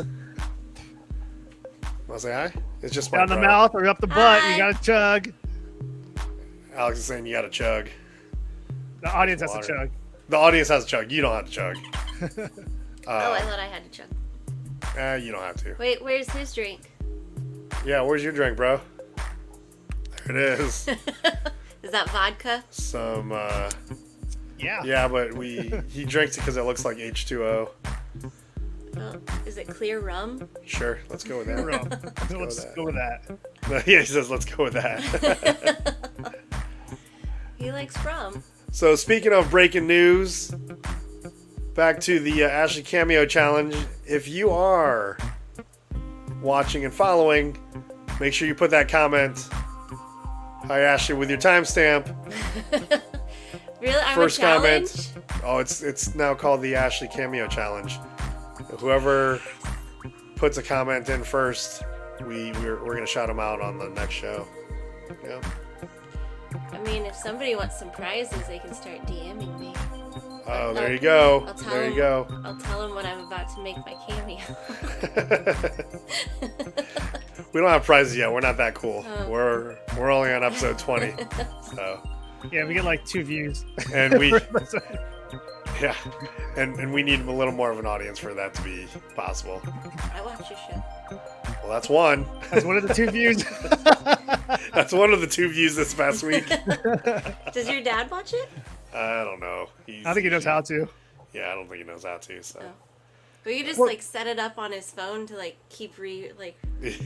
Want to say hi? It's just my down the bro. mouth or up the butt. Hi. You gotta chug. Alex is saying you got to chug. The audience has to Water. chug. The audience has to chug. You don't have to chug. I thought I had to chug. You don't have to. Wait, where's his drink? Yeah, where's your drink, bro? There it is. Is that vodka? Some, Yeah. yeah, but he drinks it because it looks like H2O. Oh, is it clear rum? Sure, let's go with that. Rum. Let's that. go with that. Yeah, he says, let's go with that. He likes rum. So, speaking of breaking news, back to the Ashley Cameo Challenge. If you are watching and following, make sure you put that comment. Hi, Ashley, with your timestamp. Really? I'm First a challenge? comment. Oh, it's now called the Ashley Cameo Challenge. Whoever puts a comment in first, we're gonna shout them out on the next show. Yeah. I mean, if somebody wants some prizes, they can start DMing me. Oh, there you go. I'll tell There you him- go. I'll tell them when I'm about to make my cameo. We don't have prizes yet. We're not that cool. Oh. We're only on episode 20. So, Yeah, we get like 2 views. and yeah, and we need a little more of an audience for that to be possible. I watch your show. Well, that's one. That's one of the 2 views. That's one of the 2 views this past week. Does your dad watch it? I don't know. I think he knows how to. Yeah, I don't think he knows how to. So. Oh. But you just Well- like set it up on his phone to like keep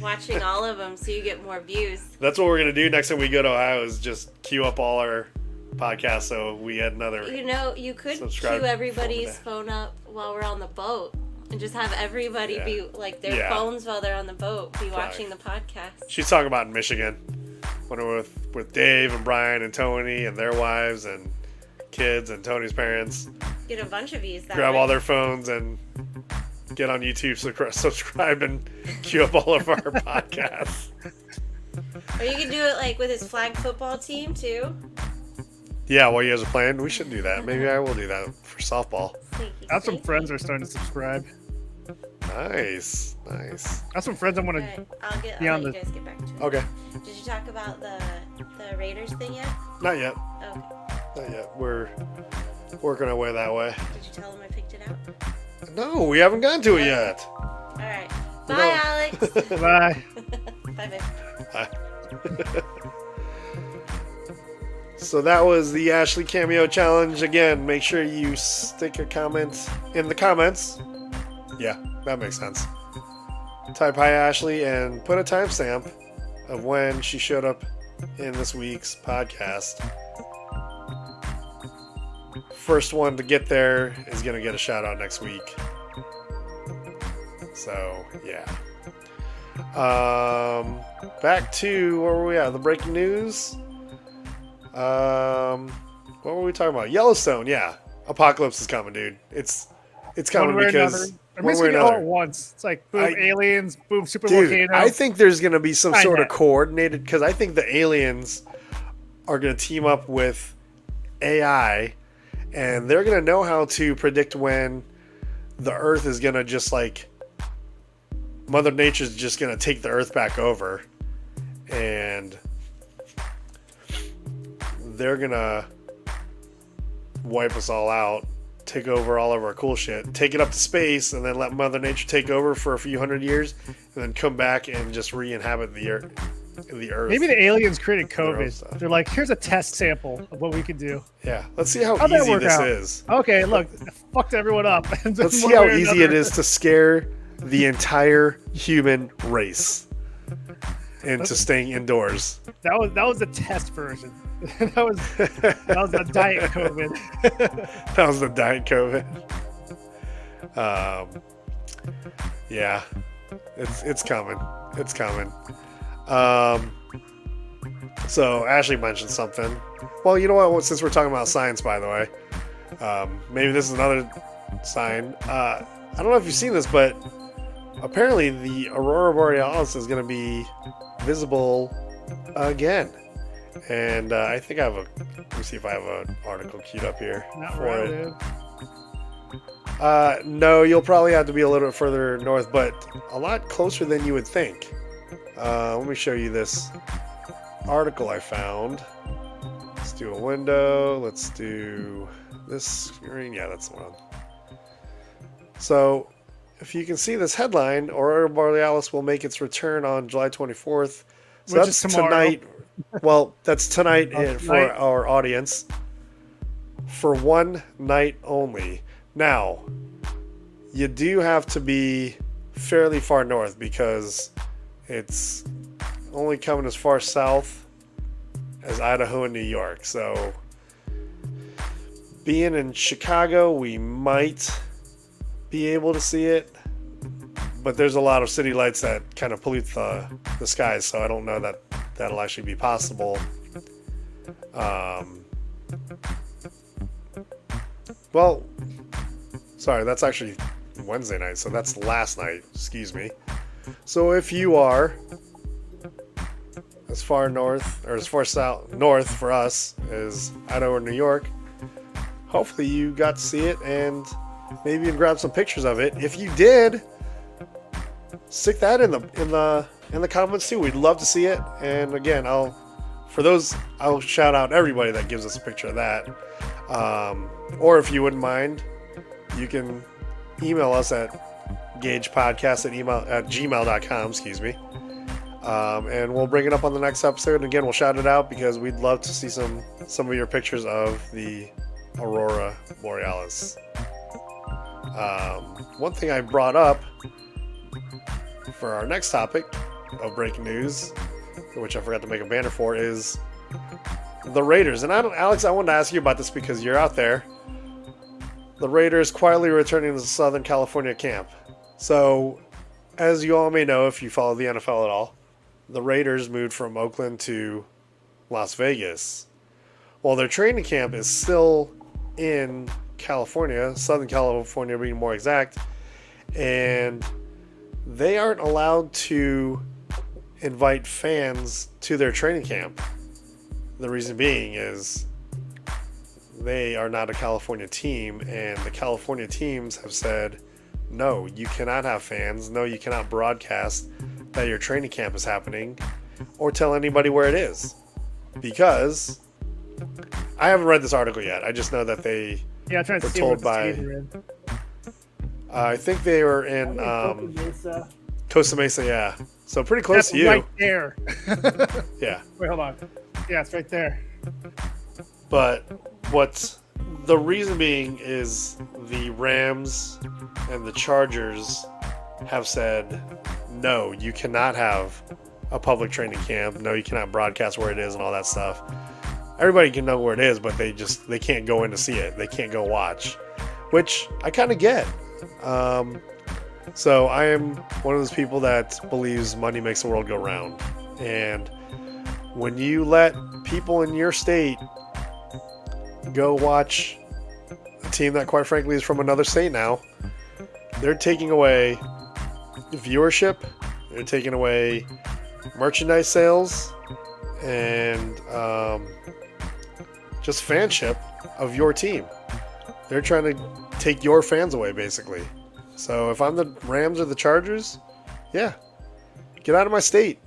watching all of them so you get more views. That's what we're gonna do next time we go to Ohio. Is just queue up all our podcasts so we had another. You know, you could Subscribe queue everybody's phone phone up while we're on the boat and just have everybody Yeah. be like their Yeah. phones while they're on the boat be watching the podcast. She's talking about in Michigan, when we're with Dave and Brian and Tony and their wives and kids and Tony's parents. Get a bunch of views that Grab way. all their phones and get on YouTube, subscribe, and queue up all of our podcasts. Or you can do it like with his flag football team too. Yeah, while you guys are playing, we should do that. Maybe I will do that for softball. Sneaky, I have some sneaky. friends that are starting to subscribe. Nice. I have some friends I want to. Alright, I'll let Beyond you the- guys get back to it. Okay. Did you talk about the Raiders thing yet? Not yet. Okay. Not yet. We're working our way that way. Did you tell him I picked it out? No, we haven't gotten to it yet. All right. No. Bye, Alex. Bye. Bye, babe. So that was the Ashley Cameo Challenge. Again, make sure you stick a comment in the comments. Yeah, that makes sense. Type hi Ashley and put a timestamp of when she showed up in this week's podcast. First one to get there is going to get a shout out next week. So, yeah. Back to where were we at? The breaking news. What were we talking about? Yellowstone, yeah. Apocalypse is coming, dude. It's coming One way or because another. Or one maybe way or we all at another. once. It's like boom, aliens, boom, super Dude, volcano. I think there's going to be some sort of Skynet. coordinated, because I think the aliens are going to team up with AI, and they're going to know how to predict when the Earth is going to just like, Mother Nature's just going to take the Earth back over, and they're going to wipe us all out, take over all of our cool shit, take it up to space, and then let Mother Nature take over for a few hundred years, and then come back and just re-inhabit the Earth. Maybe the aliens created Their own COVID. stuff. They're like, here's a test sample of what we can do. Yeah, let's see how How'd that easy work this out? is. Okay, look, fucked everyone up. Let's see how easy it is to scare the entire human race into staying indoors. That was the test version. that was the diet COVID. That was the Diet COVID. Yeah, it's coming. It's coming. So Ashley mentioned something. Well, you know what? Since we're talking about science, by the way, maybe this is another sign. I don't know if you've seen this, but apparently the aurora borealis is going to be visible again. And I think I have let me see if I have an article queued up here Not right. No, you'll probably have to be a little bit further north, but a lot closer than you would think. Let me show you this article I found. Let's do a window. Let's do this screen. Yeah, that's the one. So, if you can see this headline, Aurora Borealis will make its return on July 24th. So Which that's is tomorrow. tonight. Well, that's tonight Oh, for tonight. our audience. For one night only. Now, you do have to be fairly far north because it's only coming as far south as Idaho and New York. So, being in Chicago, we might be able to see it, but there's a lot of city lights that kind of pollute the skies, so I don't know that that'll actually be possible. Well, sorry, that's actually Wednesday night, so that's last night. Excuse me. So if you are as far north, or as far south north for us as Idaho or New York, hopefully you got to see it and maybe you can grab some pictures of it. If you did, stick that in the comments too. We'd love to see it. And again, I'll shout out everybody that gives us a picture of that. Or if you wouldn't mind, you can email us at GAJ Podcast at gmail.com, excuse me. And we'll bring it up on the next episode. And again, we'll shout it out because we'd love to see some of your pictures of the Aurora Borealis. One thing I brought up for our next topic of breaking news, which I forgot to make a banner for, is the Raiders. And Alex, I wanted to ask you about this because you're out there. The Raiders quietly returning to the Southern California camp. So, as you all may know, if you follow the NFL at all, the Raiders moved from Oakland to Las Vegas. Well, their training camp is still in California, Southern California being more exact, and they aren't allowed to invite fans to their training camp. The reason being is they are not a California team, and the California teams have said, no, you cannot have fans, no, you cannot broadcast that your training camp is happening, or tell anybody where it is. Because I haven't read this article yet. I just know that they I'm trying to were see told what by, state you're in. I think they were in Costa Mesa, yeah. So pretty close That's to you. right there. Yeah. Wait, hold on. Yeah, it's right there. But what's the reason being is the Rams and the Chargers have said, no, you cannot have a public training camp. No, you cannot broadcast where it is and all that stuff. Everybody can know where it is, but they can't go in to see it. They can't go watch, which I kind of get. So I am one of those people that believes money makes the world go round. And when you let people in your state go watch a team that quite frankly is from another state now, they're taking away viewership, they're taking away merchandise sales, and just fanship of your team. They're trying to take your fans away, basically. So if I'm the Rams or the Chargers, yeah, get out of my state.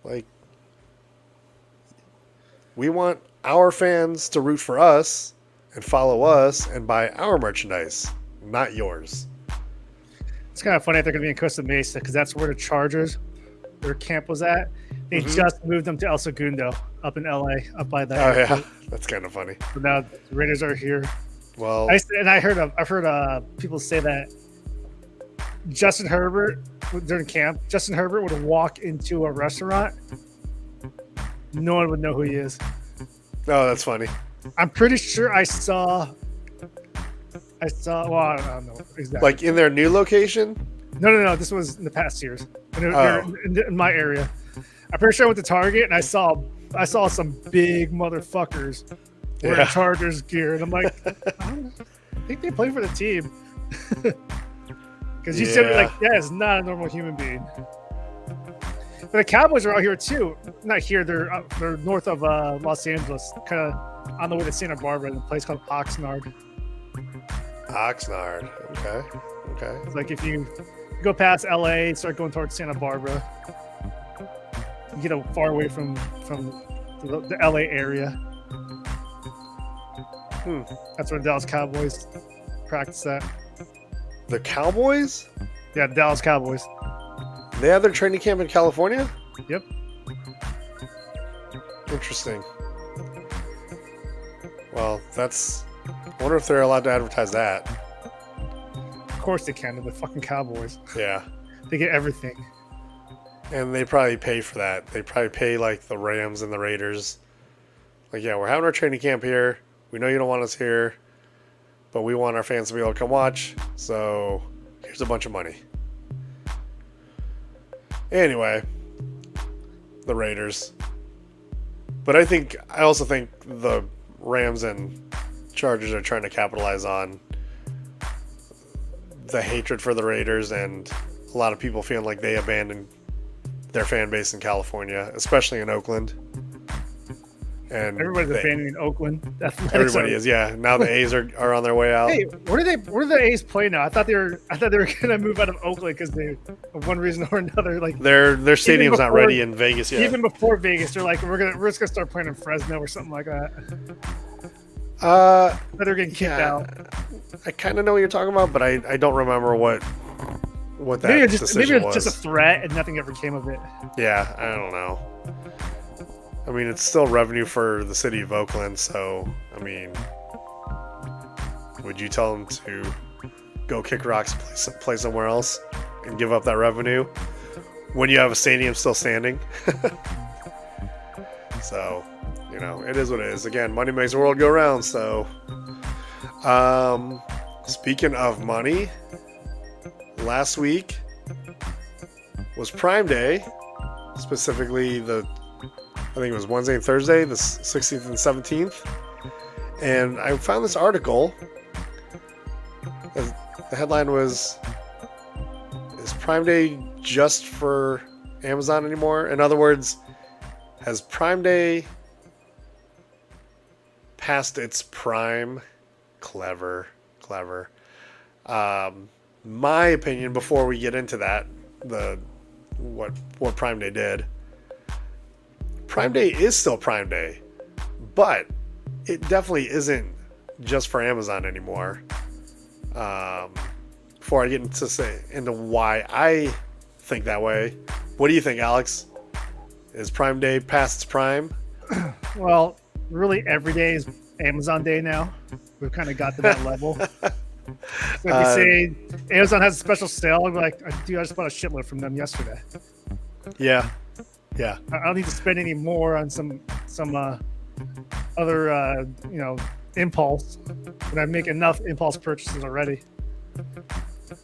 Like, we want our fans to root for us and follow us and buy our merchandise, not yours. It's kind of funny that they're going to be in Costa Mesa because that's where the Chargers, their camp was at. They just moved them to El Segundo up in LA, up by that. Oh, yeah. That's kind of funny. So now the Raiders are here. Well, I've heard people say that Justin Herbert during camp, Justin Herbert would walk into a restaurant, no one would know who he is. oh, that's funny. I'm pretty sure I saw I saw. Well, I don't know exactly. Like in their new location? No. This was in the past years. Oh. In my area. I'm pretty sure I went to Target and I saw some big motherfuckers wearing Chargers gear, and I'm like, I think they play for the team. Because you said like, it's not a normal human being. But the Cowboys are out here too. Not here. They're north of Los Angeles, kind of on the way to Santa Barbara, in a place called Oxnard. Oxnard. Okay. It's like if you go past LA, start going towards Santa Barbara, you get far away from the LA area. That's where the Dallas Cowboys practice at. The Cowboys? Yeah, the Dallas Cowboys. They have their training camp in California? Yep. Interesting. Well, I wonder if they're allowed to advertise that. Of course they can. They're the fucking Cowboys. Yeah. They get everything. And they probably pay for that. They probably pay like the Rams and the Raiders. Like, yeah, we're having our training camp here. We know you don't want us here, but we want our fans to be able to come watch. So here's a bunch of money. Anyway, the Raiders. But I also think the Rams and Chargers are trying to capitalize on the hatred for the Raiders and a lot of people feeling like they abandoned their fan base in California, especially in Oakland. And everybody's abandoning Oakland. Everybody is, yeah. Now the A's are on their way out. Hey, where do the A's play now? I thought they were gonna move out of Oakland because they, for one reason or another, like their stadium's not ready in Vegas yet. Even before Vegas, they're like, we're just gonna start playing in Fresno or something like that. They're getting kicked out. I kind of know what you're talking about, but I don't remember what that maybe decision was. Just a threat and nothing ever came of it. Yeah, I don't know. I mean, it's still revenue for the city of Oakland, so, I mean, would you tell them to go kick rocks, play somewhere else, and give up that revenue when you have a stadium still standing? So, it is what it is. Again, money makes the world go round, so. Speaking of money, last week was Prime Day, specifically I think it was Wednesday and Thursday, the 16th and 17th. And I found this article. The headline was, is Prime Day just for Amazon anymore? In other words, has Prime Day passed its prime? Clever. My opinion, before we get into that, what Prime Day did. Prime Day is still Prime Day, but it definitely isn't just for Amazon anymore. Before I get into why I think that way, what do you think, Alex? Is Prime Day past its prime? Well, really, every day is Amazon Day now. We've kind of got to that level. So if you say Amazon has a special sale, I'm like, dude, I just bought a shitload from them yesterday. Yeah. I don't need to spend any more on some other impulse, and I make enough impulse purchases already.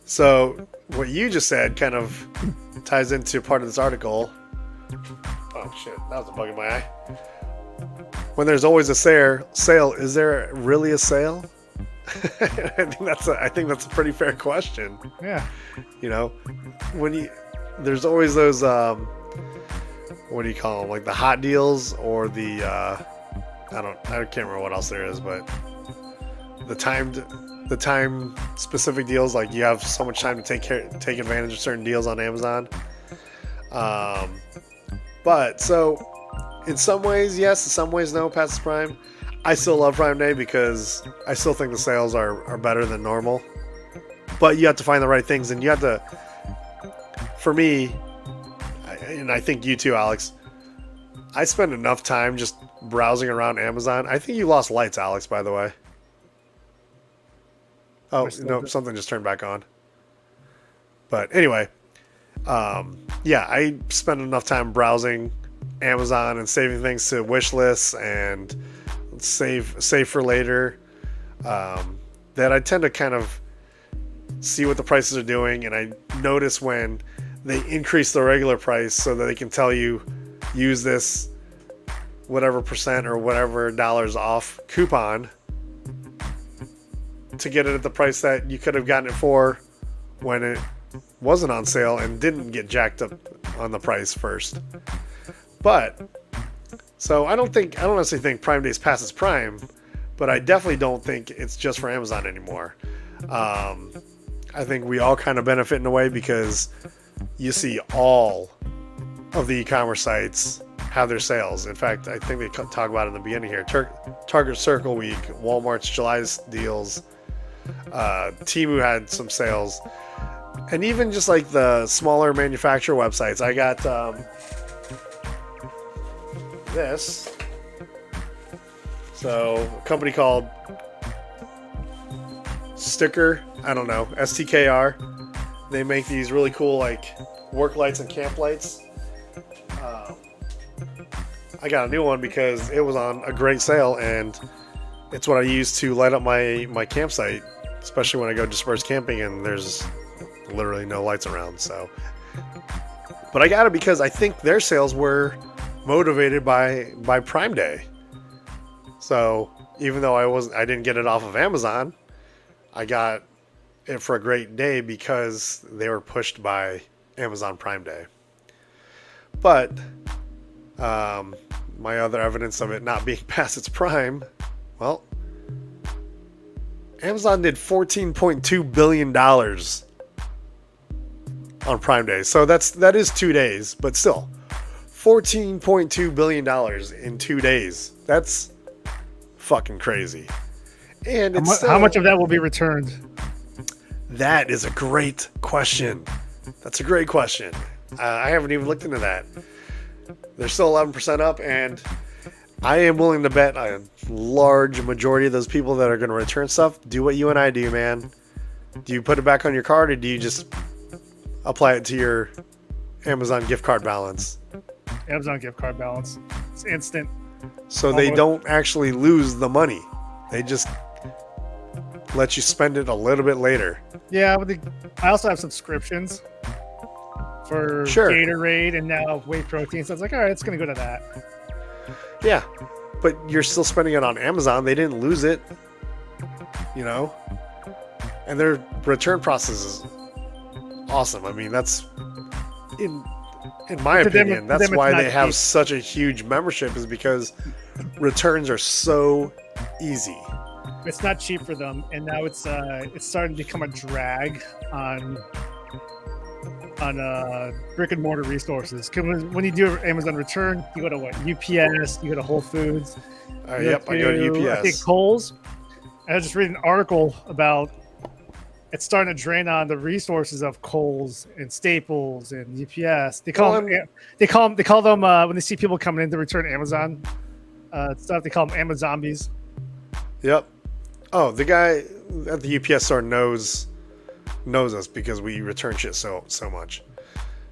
So what you just said kind of ties into part of this article. Oh shit, that was a bug in my eye. When there's always a sale, is there really a sale? I think that's a pretty fair question. Yeah. There's always those what do you call them? Like the hot deals or the I can't remember what else there is, but the time specific deals, like you have so much time to take advantage of certain deals on Amazon. But so in some ways yes, in some ways no, past Prime. I still love Prime Day because I still think the sales are better than normal. But you have to find the right things, and you have to, for me, and I think you too, Alex, I spend enough time just browsing around Amazon. I think you lost lights, Alex, by the way. Oh, no, something just turned back on. But anyway, I spend enough time browsing Amazon and saving things to wish lists and save for later. that I tend to kind of see what the prices are doing, and I notice when they increase the regular price so that they can tell you use this whatever percent or whatever dollars off coupon to get it at the price that you could have gotten it for when it wasn't on sale and didn't get jacked up on the price first. But so I don't necessarily think Prime Day's past its prime, but I definitely don't think it's just for Amazon anymore. I think we all kind of benefit in a way because you see all of the e-commerce sites have their sales. In fact, I think they talk about it in the beginning here. Target Circle Week, Walmart's July's deals, Temu had some sales, and even just like the smaller manufacturer websites. I got this. So a company called STKR. They make these really cool like work lights and camp lights. I got a new one because it was on a great sale, and it's what I use to light up my campsite, especially when I go dispersed camping and there's literally no lights around. So, but I got it because I think their sales were motivated by Prime Day. So even though I didn't get it off of Amazon, I got it for a great day because they were pushed by Amazon Prime Day. But my other evidence of it not being past its prime, well, Amazon did $14.2 billion on Prime Day. So that is 2 days, but still, $14.2 billion in 2 days. That's fucking crazy. And it's how much of that will be returned? That is a great question. That's a great question. I haven't even looked into that. They're still 11% up, and I am willing to bet a large majority of those people that are going to return stuff do what you and I do, man. Do you put it back on your card, or do you just apply it to your Amazon gift card balance? Amazon gift card balance. It's instant. So they don't actually lose the money. They just let you spend it a little bit later. Yeah, but I also have subscriptions for Gatorade and now whey protein. So it's like, all right, it's going to go to that. Yeah, but you're still spending it on Amazon. They didn't lose it, you know? And their return process is awesome. I mean, that's, in my opinion, that's why they have such a huge membership, is because returns are so easy. It's not cheap for them, and now it's starting to become a drag on brick and mortar resources. When you do an Amazon return, you go to what? UPS, you go to Whole Foods. Yep, I go to UPS. I think Kohl's. And I just read an article about it's starting to drain on the resources of Kohl's and Staples and UPS. They call them when they see people coming in to return Amazon stuff. They call them Amazombies. Yep. Oh, the guy at the UPS store knows us because we return shit so much.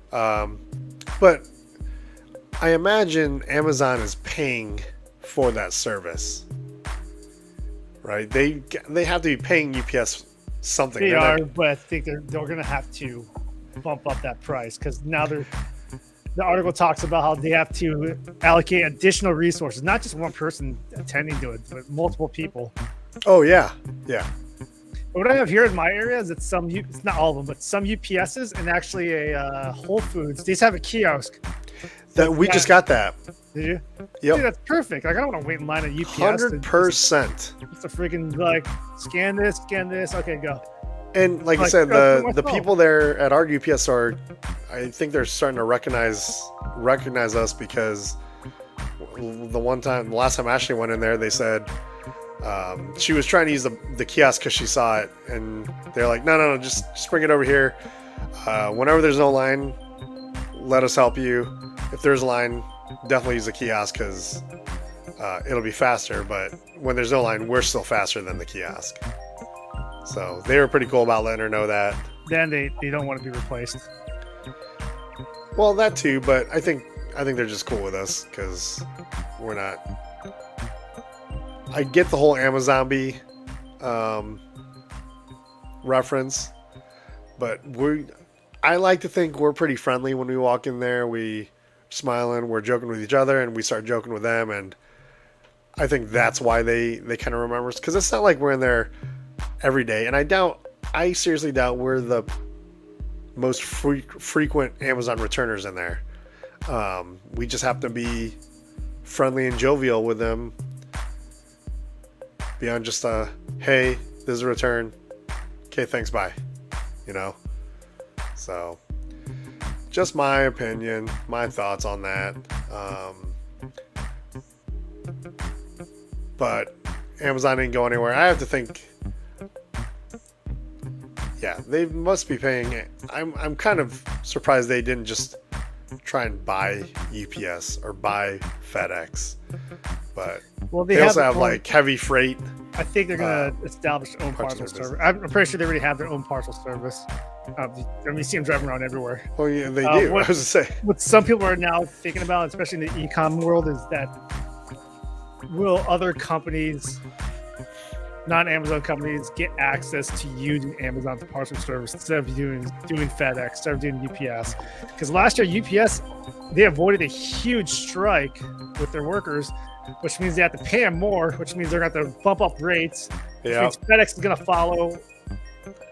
But I imagine Amazon is paying for that service, right? They have to be paying UPS something. They are, but I think they're going to have to bump up that price because now the article talks about how they have to allocate additional resources, not just one person attending to it, but multiple people. Oh yeah, yeah. What I have here in my area is it's not all of them, but some UPSs and actually a Whole Foods. They just have a kiosk. That we just got that. Did you? Yep. Dude, that's perfect. Like, I don't want to wait in line at UPS. 100%. It's a freaking like scan this. Okay, go. And like I said, the people there at our UPS store, I think they're starting to recognize us because the last time Ashley went in there, they said she was trying to use the kiosk because she saw it, and they're like, no, just bring it over here. Whenever there's no line, let us help you. If there's a line, definitely use the kiosk because it'll be faster. But when there's no line, we're still faster than the kiosk. So they were pretty cool about letting her know that. Then they don't want to be replaced. Well, that too, but I think they're just cool with us because we're not. I get the whole Amazon reference, but I like to think we're pretty friendly when we walk in there. We smiling, we're joking with each other, and we start joking with them, and I think that's why they kind of remember us, because it's not like we're in there every day, and I seriously doubt we're the most frequent Amazon returners in there. We just have to be friendly and jovial with them beyond just hey, this is a return, okay, thanks, bye, so just my opinion, my thoughts on that. But Amazon didn't go anywhere. I have to think, yeah, they must be paying. I'm kind of surprised they didn't just try and buy UPS or buy FedEx. But they also have like heavy freight. I think they're going to establish their own parcel service. I'm pretty sure they already have their own parcel service. You see them driving around everywhere. Well, yeah, they do. I was to say. What some people are now thinking about, especially in the e-com world, is that will other companies, non-Amazon companies, get access to using Amazon's parcel service instead of doing FedEx, instead of doing UPS? Because last year, UPS, they avoided a huge strike with their workers, which means they have to pay them more, which means they're going to have to bump up rates. Which means FedEx is going to follow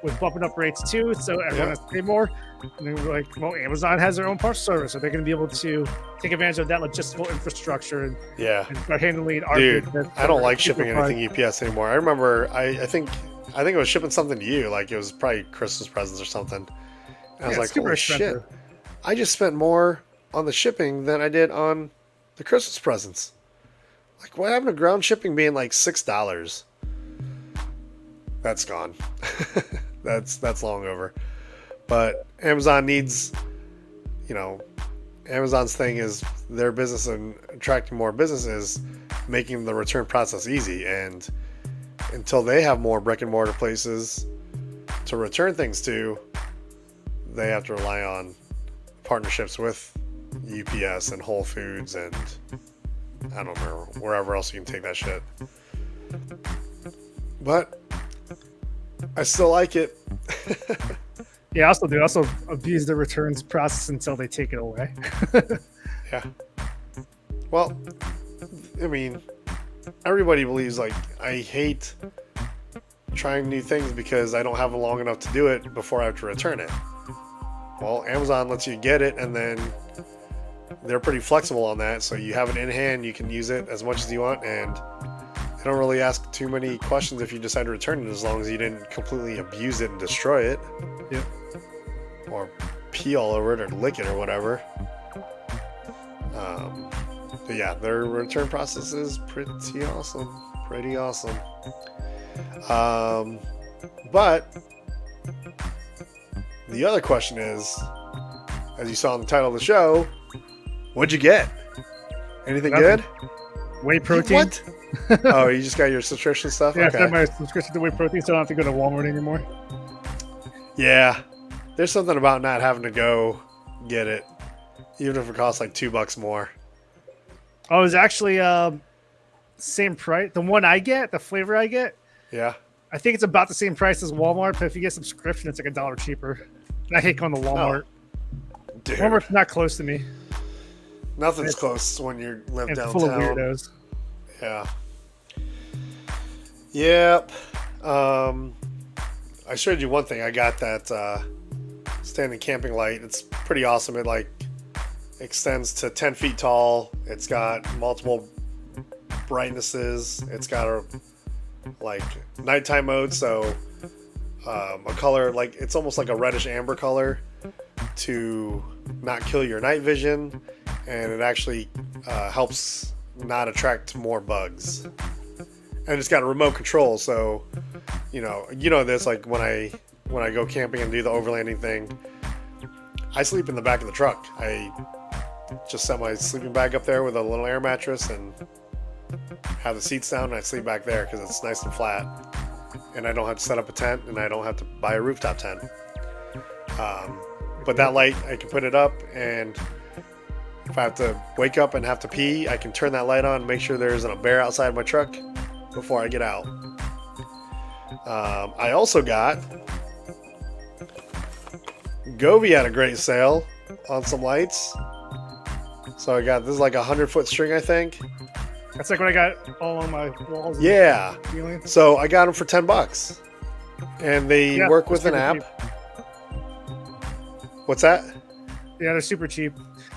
with bumping up rates too, so everyone has to pay more. And then we're like, well, Amazon has their own parcel service, so they're going to be able to take advantage of that logistical infrastructure and start handling our business. I don't like shipping anything UPS anymore. I remember, I think it was shipping something to you, like it was probably Christmas presents or something. And I was like, holy shit, I just spent more on the shipping than I did on the Christmas presents. Like, what happened to ground shipping being like $6? That's gone. That's long over. But Amazon needs, Amazon's thing is their business and attracting more businesses, making the return process easy. And until they have more brick and mortar places to return things to, they have to rely on partnerships with UPS and Whole Foods and I don't remember wherever else you can take that shit. But I still like it. Yeah, also they also abuse the returns process until they take it away. Yeah. Well, I mean, everybody believes like I hate trying new things because I don't have long enough to do it before I have to return it. Well, Amazon lets you get it, and then they're pretty flexible on that. So you have it in hand, you can use it as much as you want, and they don't really ask too many questions if you decide to return it, as long as you didn't completely abuse it and destroy it. Yep. Or pee all over it or lick it or whatever. But yeah, their return process is pretty awesome. Pretty awesome. But the other question is, as you saw in the title of the show, what'd you get? Anything good? Whey protein. What? Oh, you just got your subscription stuff? Yeah, okay. I got my subscription to whey protein, so I don't have to go to Walmart anymore. Yeah. There's something about not having to go get it, even if it costs like $2 more. Oh, it's actually same price. The one I get, the flavor I get, yeah, I think it's about the same price as Walmart, but if you get a subscription, it's like $1 cheaper. I hate going to Walmart. Oh, dude. Walmart's not close to me. Nothing's close when you live downtown. Full of weirdos. Yeah. Yep. I showed you one thing. I got that standing camping light. It's pretty awesome. It like extends to 10 feet tall. It's got multiple brightnesses. It's got a like nighttime mode, so a color like it's almost like a reddish amber color to not kill your night vision, and it actually helps not attract more bugs. And it's got a remote control, so you know this, like when I go camping and do the overlanding thing, I sleep in the back of the truck. I just set my sleeping bag up there with a little air mattress and have the seats down, and I sleep back there because it's nice and flat, and I don't have to set up a tent, and I don't have to buy a rooftop tent. But that light, I can put it up, and if I have to wake up and have to pee, I can turn that light on and make sure there isn't a bear outside my truck before I get out. I also got Govee had a great sale on some lights. So I got, this is like a 100-foot string, I think. That's like what I got all on my walls. Yeah. So I got them for $10. And they work with an app. Cheap. What's that? Yeah, they're super cheap.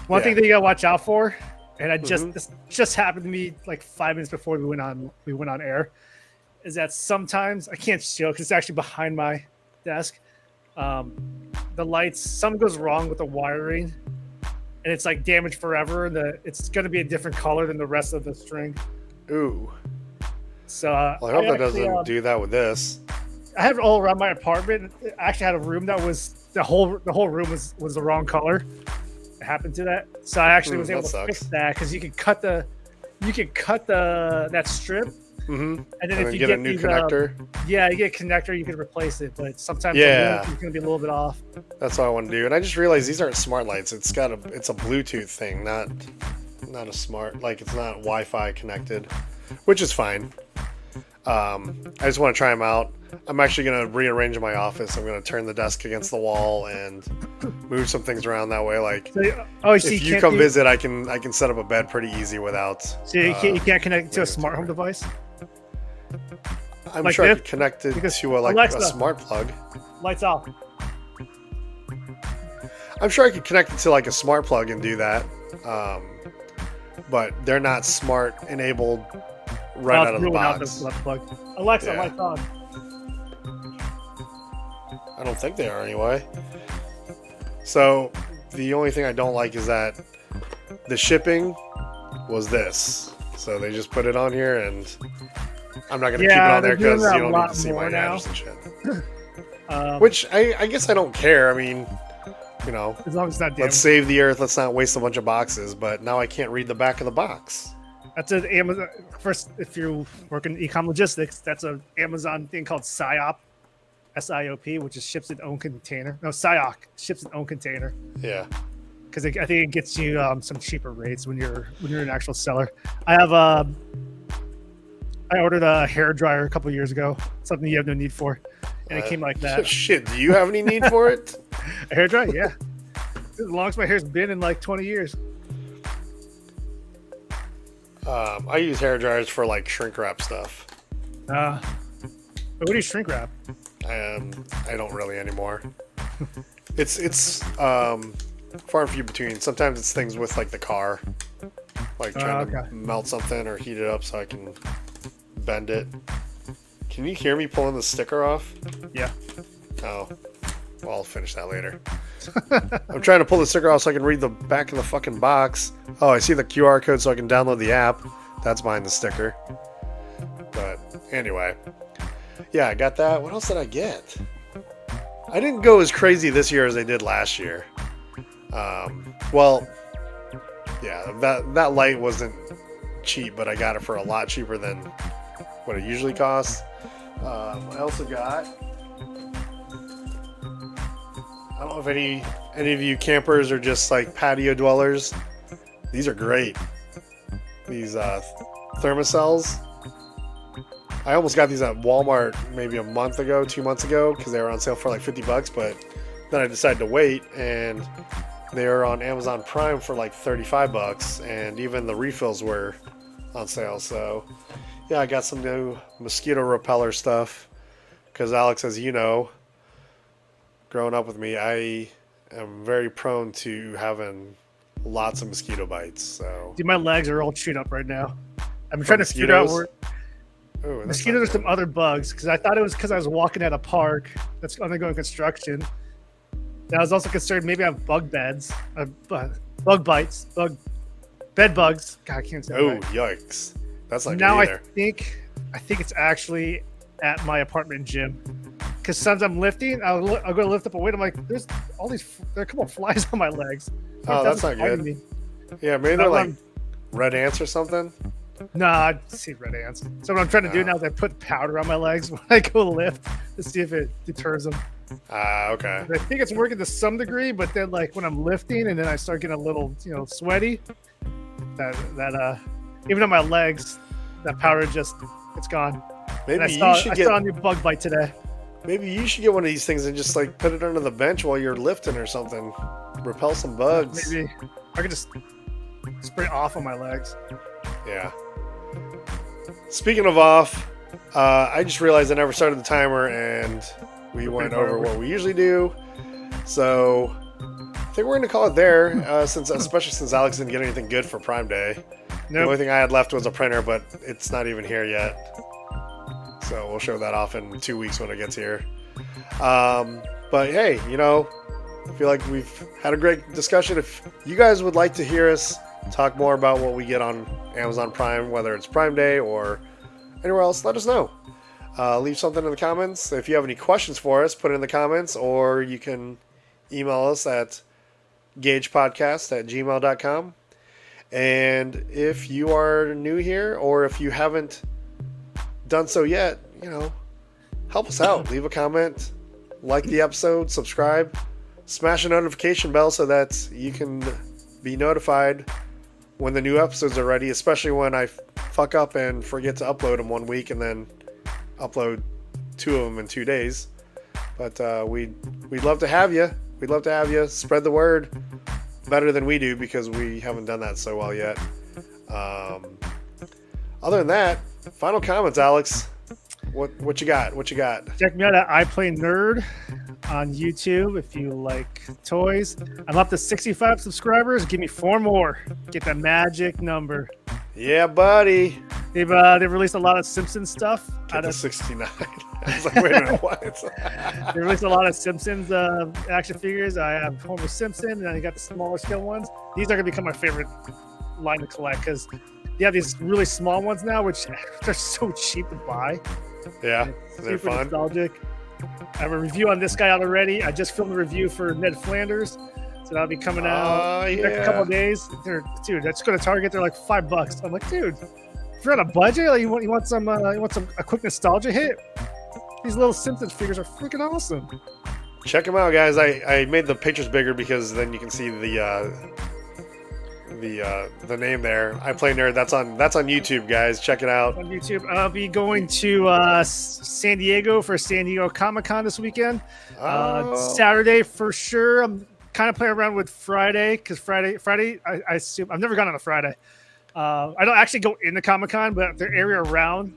One thing that you gotta watch out for, and this just happened to me like 5 minutes before we went on air, is that sometimes I can't show because it's actually behind my desk. The lights, something goes wrong with the wiring, and it's like damaged forever. It's going to be a different color than the rest of the string. Ooh. So well, I hope that doesn't do that with this. I have it all around my apartment. I actually had a room that was the whole room was the wrong color. It happened to that, so I actually was able to fix that because you can cut that strip. Mm-hmm. And then if you get a new connector, you get a connector, you can replace it. But sometimes it's going to be a little bit off. That's what I want to do. And I just realized these aren't smart lights. It's a Bluetooth thing, not a smart, like it's not Wi-Fi connected, which is fine. I just want to try them out. I'm actually going to rearrange my office. I'm going to turn the desk against the wall and move some things around that way. Like, if you come visit, I can set up a bed pretty easy without. So you can't connect it to a smart home device. I'm sure I could connect it to a smart plug. Lights off. I'm sure I could connect it to like a smart plug and do that. But they're not smart enabled right out of the box. Alexa, lights on. I don't think they are anyway. So the only thing I don't like is that the shipping was this. So they just put it on here, and I'm not going to keep it on there because you don't need to see my address and shit. Which I guess I don't care. I mean, you know, as long as it's not damaged. Let's save the earth. Let's not waste a bunch of boxes. But now I can't read the back of the box. That's an Amazon. First, if you work in e-com logistics, that's an Amazon thing called SIOP, SIOP, which is ships its own container. No, SIOC ships its own container. Yeah. Because I think it gets you some cheaper rates when you're an actual seller. I ordered a hair dryer a couple years ago, something you have no need for, and it came like that. Shit, do you have any need for it? A hair dryer, yeah. As long as my hair's been in like 20 years. I use hair dryers for like shrink wrap stuff. What do you shrink wrap? I don't really anymore. It's far and few between. Sometimes it's things with like the car, like trying to melt something or heat it up so I can bend it. Can you hear me pulling the sticker off? Yeah. Oh, well, I'll finish that later. I'm trying to pull the sticker off so I can read the back of the fucking box. Oh, I see the QR code so I can download the app. That's behind the sticker. But anyway, yeah, I got that. What else did I get? I didn't go as crazy this year as I did last year. Well, yeah, that light wasn't cheap, but I got it for a lot cheaper than what it usually costs. I also got, I don't know if any of you campers are just like patio dwellers. These are great. These thermocells. I almost got these at Walmart maybe a month ago, 2 months ago, because they were on sale for like $50, but then I decided to wait, and they were on Amazon Prime for like $35, and even the refills were on sale. So yeah, I got some new mosquito repeller stuff, because Alex, as you know, growing up with me, I am very prone to having lots of mosquito bites. So dude, my legs are all chewed up right now. I'm trying to figure out where mosquitoes are some other bugs, because I thought it was because I was walking at a park that's undergoing construction. And I was also concerned maybe I have bug beds, bug bites, bed bugs. God, I can't say. Oh, yikes! That's not now. Good either. I think it's actually at my apartment gym, because sometimes I'm lifting. I'll go to lift up a weight. I'm like, there are a couple of flies on my legs. Oh, that's not good. Me. Yeah, maybe they're like red ants or something. No, I see red ants. So what I'm trying to do now is I put powder on my legs when I go lift to see if it deters them. Okay. I think it's working to some degree, but then like when I'm lifting and then I start getting a little, sweaty, that even on my legs, that powder it's gone. Maybe I saw a new bug bite today. Maybe you should get one of these things and just like put it under the bench while you're lifting or something. Repel some bugs. Maybe I could just spray off on my legs. Yeah. Speaking of off, I just realized I never started the timer and we went over what we usually do. So I think we're going to call it there, especially since Alex didn't get anything good for Prime Day. Nope. The only thing I had left was a printer, but it's not even here yet. So we'll show that off in 2 weeks when it gets here. But hey, I feel like we've had a great discussion. If you guys would like to hear us talk more about what we get on Amazon Prime, whether it's Prime Day or anywhere else, let us know. Leave something in the comments. If you have any questions for us, put it in the comments, or you can email us at gajepodcast@gmail.com. And if you are new here, or if you haven't done so yet, help us out. Leave a comment, like the episode, subscribe, smash a notification bell so that you can be notified when the new episodes are ready, especially when I fuck up and forget to upload them 1 week and then upload 2 of them in 2 days. But we'd love to have you. We'd love to have you. Spread the word better than we do because we haven't done that so well yet. Other than that, final comments, Alex. What you got? What you got? Check me out at I Play Nerd on YouTube if you like toys. I'm up to 65 subscribers. Give me 4 more. Get the magic number. Yeah, buddy. They've released a lot of Simpsons stuff. Get to 69. I was like, wait a minute, what? They released a lot of Simpsons action figures. I have Homer Simpson, and I got the smaller scale ones. These are going to become my favorite line to collect because they have these really small ones now, which they're so cheap to buy. Yeah, they're fun. Nostalgic. I have a review on this guy out already. I just filmed a review for Ned Flanders, so that'll be coming out in a couple of days. Dude, that's going to Target. They're like $5. I'm like, dude, if you're on a budget, like, you want a quick nostalgia hit. These little Simpsons figures are freaking awesome. Check them out, guys. I made the pictures bigger because then you can see the name there. I Play Nerd. That's on YouTube, guys. Check it out. On YouTube. I'll be going to San Diego for San Diego Comic-Con this weekend. Saturday for sure. I'm kind of playing around with Friday because Friday I assume I've never gone on a Friday. I don't actually go in the Comic-Con, but the area around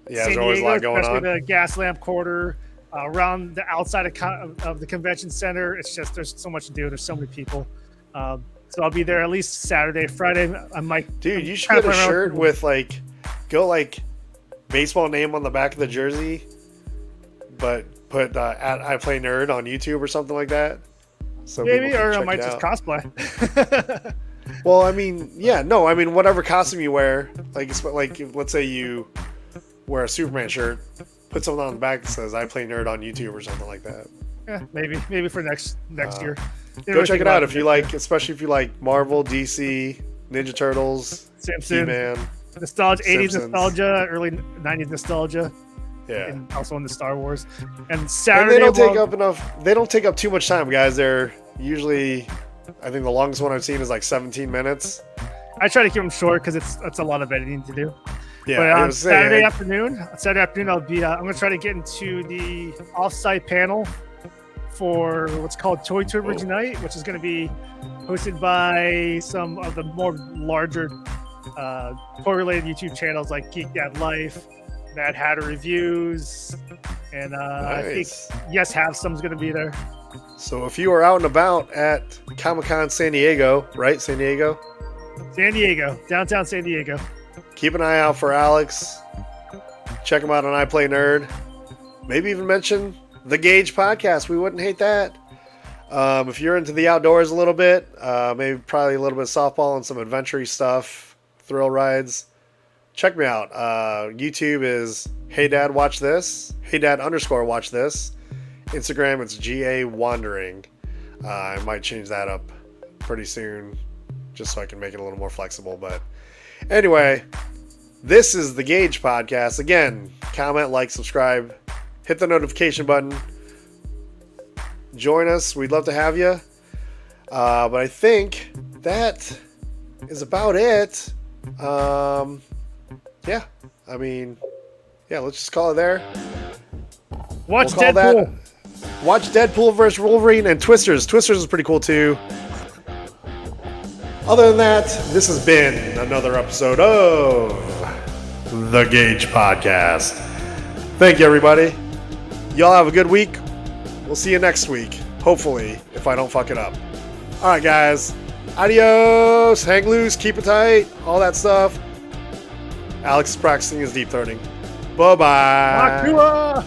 San Diego, there's always a lot going on. The Gaslamp Quarter, around the outside of the convention center. It's just there's so much to do. There's so many people. So I'll be there at least Saturday. Friday, I might. Dude, you should get a shirt with baseball name on the back of the jersey, but put at I Play Nerd on YouTube or something like that. So maybe, or I might just cosplay. Well, I mean, yeah, no, I mean, whatever costume you wear, like let's say you wear a Superman shirt, put something on the back that says I Play Nerd on YouTube or something like that. Yeah, maybe for next year. Go check it out if you like, especially if you like Marvel, DC, Ninja Turtles, Simpsons, He-Man, nostalgia, Simpsons. 80s nostalgia, early 90s nostalgia. Yeah, and also in the Star Wars. And Saturday, and they don't take up too much time, guys. They're usually, I think the longest one I've seen is like 17 minutes. I try to keep them short because it's a lot of editing to do. Yeah, but on Saturday afternoon, I'll be. I'm gonna try to get into the off-site panel for what's called Toy Tours Unite, which is going to be hosted by some of the more larger toy-related YouTube channels like Geek Dad Life, Mad Hatter Reviews, and I think Yes Have Some's going to be there. So if you are out and about at Comic-Con San Diego, right? San Diego, downtown San Diego. Keep an eye out for Alex. Check him out on I Play Nerd. Maybe even mention the GAJ Podcast. We wouldn't hate that. If you're into the outdoors a little bit, maybe probably a little bit of softball and some adventure stuff, thrill rides, check me out. YouTube is Hey Dad Watch This. Hey Dad _Watch This. Instagram, it's GA Wandering. I might change that up pretty soon just so I can make it a little more flexible. But anyway, this is the GAJ Podcast. Again, comment, like, subscribe. Hit the notification button. Join us. We'd love to have you. But I think that is about it. Let's just call it there. Watch call Deadpool. Watch Deadpool vs. Wolverine and Twisters. Twisters is pretty cool too. Other than that, this has been another episode of the GAJ Podcast. Thank you, everybody. Y'all have a good week. We'll see you next week. Hopefully, if I don't fuck it up. All right, guys. Adios. Hang loose. Keep it tight. All that stuff. Alex is practicing his deep throating. Bye-bye.